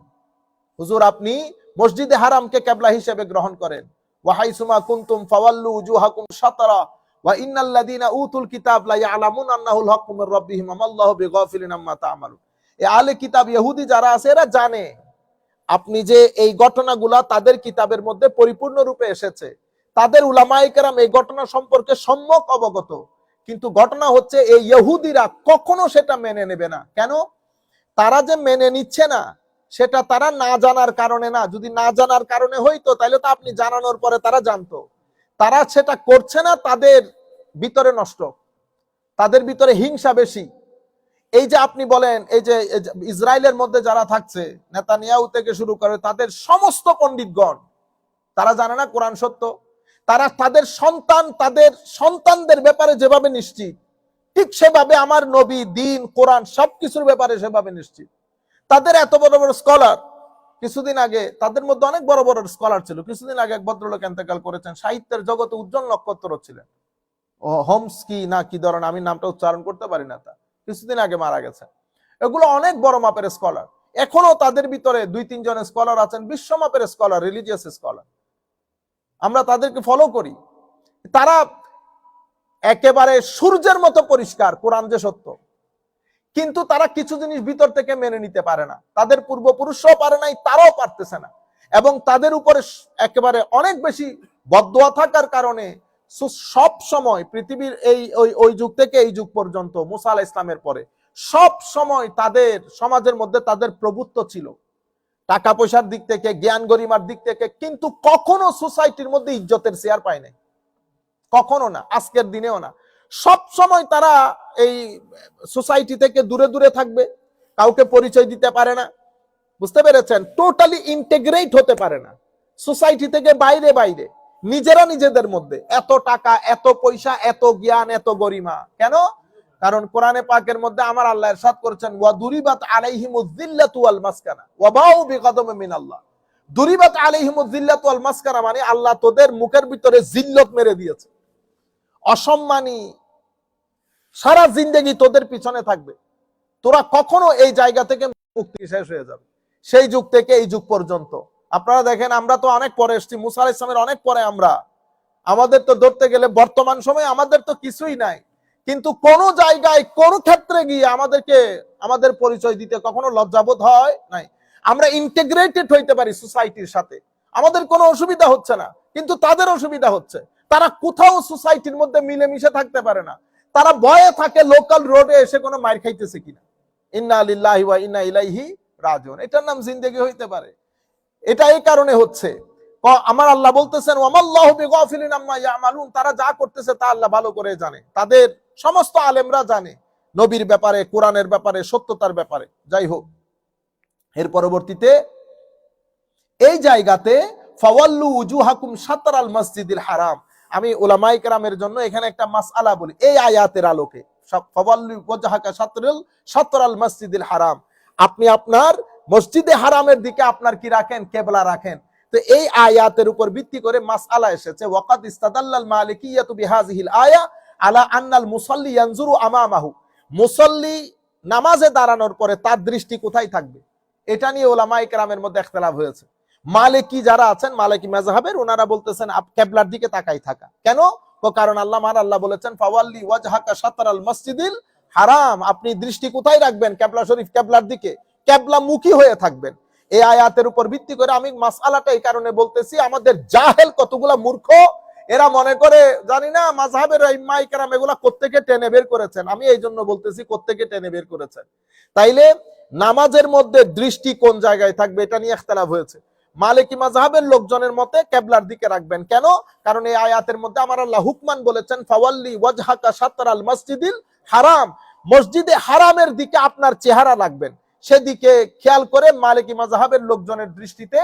হুজুর আপনি মসজিদে হারামকে কিবলা হিসেবে গ্রহণ করেন। ওয়াহাইসুমা কুনতুম ফাওয়াল্লু উজুহাকুম শাতরা ওয়া ইন্নাল্লাযীনা উতুল কিতাব লা ইয়ালামুনা আন্নাহুল হাক্কু মির রাব্বিহিম ওয়া মাল্লাহু বিগাফিলিন আম্মা তা'মালুন। এই আহলে কিতাব ইহুদি যারা আছে, এরা জানে আপনি যে এই ঘটনাগুলা তাদের কিতাবের মধ্যে পরিপূর্ণ রূপে এসেছে, তাদের উলামায়ে কেরাম এই ঘটনা সম্পর্কে সম্যক অবগত, কিন্তু ঘটনা হচ্ছে এই ইহুদিরা কখনো সেটা মেনে নেবে না। কেন? তারা যে মেনে নিচ্ছে না সেটা তারা না জানার কারণে না, যদি না জানার কারণে হইতো তাহলে তো আপনি জানানোর পরে তারা জানতো। তারা সেটা করছে না, তাদের ভিতরে নষ্ট, তাদের ভিতরে হিংসা বেশি। এই যে আপনি বলেন, এই যে ইসরায়েলের মধ্যে যারা থাকছে, নেতানিয়াহু থেকে শুরু করে তাদের সমস্ত পণ্ডিতগণ, তারা জানে না কোরআন সত্য। তারা তাদের সন্তানদের ব্যাপারে যেভাবে নিশ্চিত, ঠিক সেভাবে আমার নবী, দিন, কোরআন সবকিছুর ব্যাপারে সেভাবে নিশ্চিত। তাদের এত বড় বড় স্কলার, কিছুদিন আগে তাদের মধ্যে অনেক বড় বড় স্কলার ছিল। কিছুদিন আগে এক ভদ্রলোক ইন্তেকাল করেছেন, সাহিত্যের জগতে উজ্জ্বল নক্ষত্র ছিলেন, ও হোমস কি না কি ধরেন, আমি নামটা উচ্চারণ করতে পারি না, তা কিছুদিন আগে মারা গেছে। এগুলো অনেক বড় মাপের স্কলার। এখনো তাদের ভিতরে 2-3 জন স্কলার আছেন, বিশ্বমাপের স্কলার, রিলিজিয়াস স্কলার। আমরা তাদেরকে ফলো করি। তারা একেবারে সূর্যের মতো পরিষ্কার, কোরআন যে সত্য, কিন্তু তারা কিছু জিনিস ভিতর থেকে মেনে নিতে পারে না। তাদের পূর্বপুরুষরাও পারে নাই, তারাও পারতেছে না। এবং তাদের উপরে একেবারে অনেক বেশি বদদোয়া থাকার কারণে সব সময় পৃথিবীর ওই যুগ থেকে এই যুগ পর্যন্ত, মুসা আলাইহিস সালামের পরে সব সময় তাদের সমাজের মধ্যে তাদের প্রভুত্ব ছিল, টাকা পয়সার দিক থেকে, জ্ঞান গরিমার দিক থেকে, কিন্তু কখনো সোসাইটির মধ্যে ইজ্জতের শেয়ার পায় নাই, কখনো না, আজকের দিনেও না। সব সময় তারা এই সোসাইটি থেকে দূরে দূরে থাকবে, কাউকে পরিচয় দিতে পারে না, বুঝতে পেরেছেন? টোটালি ইন্টিগ্রেট হতে পারে না, সোসাইটি থেকে বাইরে বাইরে, নিজেরা নিজেদের মধ্যে। এত টাকা, এত পয়সা, এত জ্ঞান, এত গরিমা, কেন? কারণ কোরআনে পাকের মধ্যে আমার আল্লাহ ইরশাদ করেছেন, ওয়া দুরিবাত আলাইহিমুয যিল্লাতু ওয়াল মাসকানা ওয়া বাউ বিগাদাবিন মিনাল্লাহ। দুরিবাত আলাইহিমুয যিল্লাতু ওয়াল মাসকানা মানে আল্লাহ তোদের মুখের ভিতরে জিল্লত মেরে দিয়েছে, অসম্মানী সারা জিন্দেগি তোদের পিছনে থাকবে, তোরা কখনো এই জায়গা থেকে মুক্তি শেষ হয়ে যাবে। সেই যুগ থেকে এই যুগ পর্যন্ত আপনারা দেখেন, আমরা তো অনেক পরে এসেছি, মুসা আলাইহিস সালামের অনেক পরে আমরা, আমাদের তো ধরতে গেলে বর্তমান সময়ে আমাদের তো কিছুই নাই, কিন্তু কোন জায়গায় কোন ক্ষেত্রে গিয়ে আমাদেরকে আমাদের পরিচয় দিতে কখনো লজ্জাবোধ হয় নাই। আমরা ইন্টিগ্রেটেড হইতে পারি সোসাইটির সাথে, আমাদের কোনো অসুবিধা হচ্ছে না, কিন্তু তাদের অসুবিধা হচ্ছে। তারা কোথাও সোসাইটির মধ্যে মিলেমিশে থাকতে পারে না, তারা ভয়ে থাকে লোকাল রোডে এসে কোনো মার খাইতেছে কিনা। ইন্না লিল্লাহি ওয়া ইন্না ইলাইহি রাজিউন, এটার নাম জিন্দেগি হইতে পারে? এটা এই কারণে হচ্ছে, আমার আল্লাহ বলতেছেন ওয়ামাল্লাহু বিগাফিলিন আম্মা ইয়ামালুন, তারা যা করতেছে তা আল্লাহ ভালো করে জানে, তাদের সমস্ত আলেমরা জানে নবীর ব্যাপারে, কোরআনের ব্যাপারে, সত্যতার ব্যাপারে। যাই হোক, এর পরবর্তীতে এই জায়গাতে ফাওয়াল্লু উজুহাকুম শাতরাল মসজিদিল হারাম, আমি উলামায়ে কেরামের জন্য এখানে একটা মাসআলা বলি এই আয়াতের আলোকে। ফাওয়াল্লু ওয়াজহাকা শাতরাল মসজিদিল হারাম, আপনি আপনার মসজিদে হারামের দিকে আপনার কি রাখেন? কিবলা রাখেন। তো এই আয়াতের উপর ভিত্তি করে মাসআলা এসেছে, ওয়াকাদ ইস্তাদাল্লাল মালিকিয়াতু বিহাযিহিল আয়া আলা আন্নাল মুসাল্লি ইয়ানজুরু আমামাহু, মুসাল্লি নামাজে দাঁড়ানোর পরে তার দৃষ্টি কোথায় থাকবে, এটা নিয়ে উলামায়ে কেরামের মধ্যে ইখতিলাফ হয়েছে। মালিকি যারা আছেন, মালিকি মাযহাবের, ওনারা বলতেছেন কিবলার দিকে তাকাই থাকা। কেন? কারণ আল্লাহ বলেছেন ফাওয়াল্লি ওয়াজহাকা শাতরাল মসজিদিল হারাম, আপনি দৃষ্টি কোথায় রাখবেন? কিবলা শরীফ, কিবলার দিকে, কিবলা মুখী হয়ে থাকবেন। এই আয়াতের উপর ভিত্তি করে আমি মাসআলাটা এই কারণে বলতেছি, আমাদের জাহেল কতগুলা মূর্খ, এরা মনে করে জানি না মাযহাবের ইমাম কেরাম এগুলা কোত্থেকে টেনে বের করেছেন। আমি এই জন্য বলতেছি কোত্থেকে টেনে বের করেছেন। তাইলে নামাজের মধ্যে দৃষ্টি কোন জায়গায় থাকবে এটা নিয়ে ইখতিলাফ হয়েছে। মালিকি মাযহাবের লোকজনের মতে কিবলার দিকে রাখবেন। কেন? কারণ এই আয়াতের মধ্যে আমার আল্লাহ হুকমান বলেছেন ফাওয়াল্লি ওয়াজহাকা শাতরাল মসজিদিল হারাম, মসজিদে হারামের দিকে আপনার চেহারা রাখবেন। সেদিকে খেয়াল করে মালিকি মাযহাবের লোকজনের দৃষ্টিতে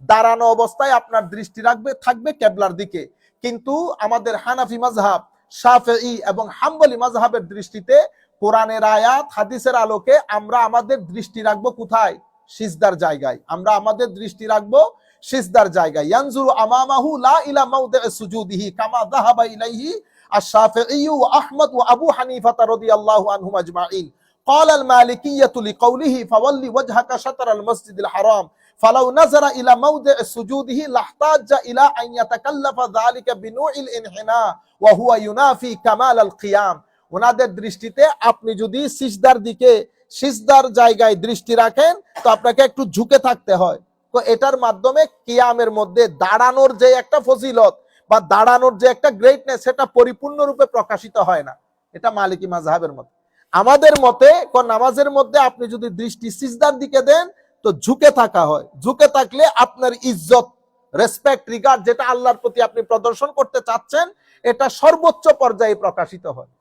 দাঁড়ানো অবস্থায় আপনার দৃষ্টি থাকবে কিবলার দিকে। কিন্তু আমাদের হানাফি মাযহাব, শাফিঈ এবং হাম্বলি মাযহাবের দৃষ্টিতে কোরআনের আয়াত, হাদিসের আলোকে আমরা আমাদের দৃষ্টি রাখবো কোথায়? সিজদার জায়গায়। আমরা আমাদের দৃষ্টি রাখবো সিজদার জায়গায়। ইয়ানজুরু আমামাহু লা ইলা মাউদি'i সুজুদিহি কামা যাহাবা ইলাইহি আশ-শাফিঈ ওয়া আহমদ ওয়া আবু হানিফা রাদিয়াল্লাহু আনহুম আজমাইন। قال المالكية لقوله فولي وجهك شطر المسجد الحرام فلو نظر إلى موضع سجوده لاحتاج إلى أن يتكلف ذلك بنوع الانحناء وهو ينافي كمال القيام। ওনাদের দৃষ্টিতে আপনি যদি সিজদার দিকে, সিজদার জায়গায় দৃষ্টি রাখেন তো আপনাকে একটু ঝুঁকে থাকতে হয়। তো এটার মাধ্যমে কিয়ামের মধ্যে দাঁড়ানোর যে একটা ফজিলত বা দাঁড়ানোর যে একটা গ্রেটনেস, সেটা পরিপূর্ণরূপে প্রকাশিত হয় না। এটা মালিকি মাযহাবের মতে। আমাদের মতে নামাজের মধ্যে আপনি যদি দৃষ্টি সিজদার দিকে দেন তো ঝুঁকে থাকা হয়। ঝুঁকে থাকলে আপনার ইজ্জত, রেসপেক্ট, রিগার্ড যেটা আল্লাহর প্রতি আপনি প্রদর্শন করতে চাচ্ছেন, এটা সর্বোচ্চ পর্যায়ে প্রকাশিত হয়।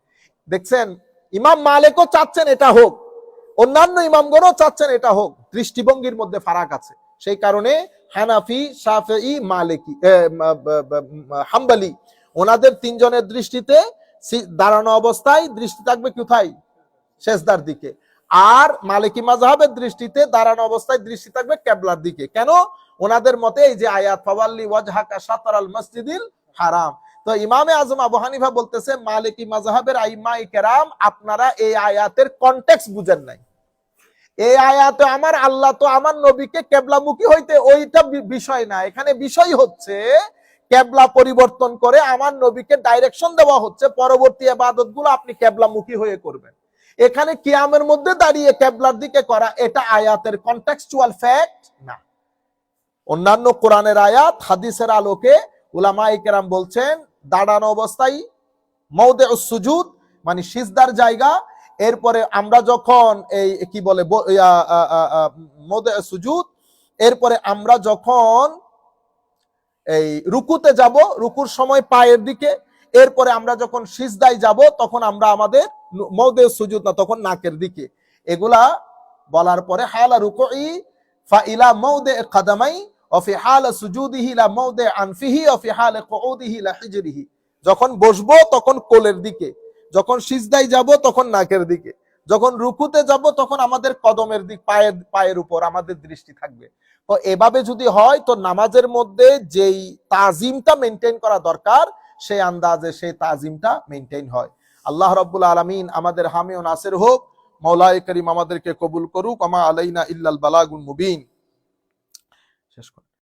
দেখছেন, ইমাম মালিকও চাচ্ছেন এটা হোক, অন্যান্য ইমামগণও চাচ্ছেন এটা হোক। দৃষ্টিভঙ্গির মধ্যে ফারাক আছে। সেই কারণে হানাফি, শাফিঈ, মালিকি, হাম্বলি, ওনাদের তিনজনের দৃষ্টিতে দাঁড়ানো অবস্থায় দৃষ্টি থাকবে কোথায়? সেজদার দিকে। আর মালিকি মাযহাবের দৃষ্টিতে দাঁড়ানো অবস্থায় দৃষ্টি থাকবে কিবলার দিকে। কেন? ওনাদের মতে এই যে আয়াত ফাওয়াল্লি ওয়াজহাকা শাতরাল মসজিদিল হারাম, তো ইমামে আজম আবু হানিফা বলতেছে মালিকি মাযহাবের আইম্মায়ে কেরাম আপনারা এই আয়াতের কনটেক্সট বুঝেন নাই। এই আয়াতে আমার আল্লাহ তো আমার নবীকে কিবলামুখী হইতে, ওইটা বিষয় না, এখানে বিষয় হচ্ছে কিবলা পরিবর্তন করে আমার নবীকে ডাইরেকশন দেওয়া হচ্ছে পরবর্তী ইবাদতগুলো আপনি কিবলামুখী হয়ে করবেন। এখানে কিয়ামের মধ্যে দাঁড়িয়ে কিবলার দিকে করা এটা আয়াতের কনটেক্সচুয়াল ফ্যাক্ট না। অন্যান্য কোরআনের আয়াত হাদিসের আলোকে উলামায়ে কেরাম বলছেন দাঁড়ানো অবস্থায় মাওদিউস সুজুদ মানে সিজদার জায়গা, এরপরে আমরা যখন এই কি বলে মাওদিউস সুজুদ, এরপরে আমরা যখন এই রুকুতে যাব রুকুর সময় পায়ের দিকে, এরপরে আমরা যখন সিজদায় যাব তখন আমরা আমাদের মাওদিউস সুজুদ না, তখন নাকের দিকে। এগুলা বলার পরে হালা রুকুই ফা ইলা মাওদি কদমাই ওয়া ফি হাল সুজুদিহি লা মাওদি আনফিহি ওয়া ফি হাল কুউদিহি লা হিজরিহি, যখন বসবো তখন কোলের দিকে, যখন সিজদায় যাব তখন নাকের দিকে, যখন রুকুতে যাব তখন আমাদের কদমের দিক, পায়ের উপর আমাদের দৃষ্টি থাকবে। তো এভাবে যদি হয় তো নামাজের মধ্যে যেই তাজিমটা মেনটেন করা দরকার সেই আন্দাজে সেই তাজিমটা মেনটেন হয়। আল্লাহ রাব্বুল আলামিন আমাদের হামি ও নাসির হোক। মাওলায়ে করিম আমাদেরকে কবুল করুক। আমা আলাইনা ইল্লাল বালাগুল মুবিন। শেষ কর।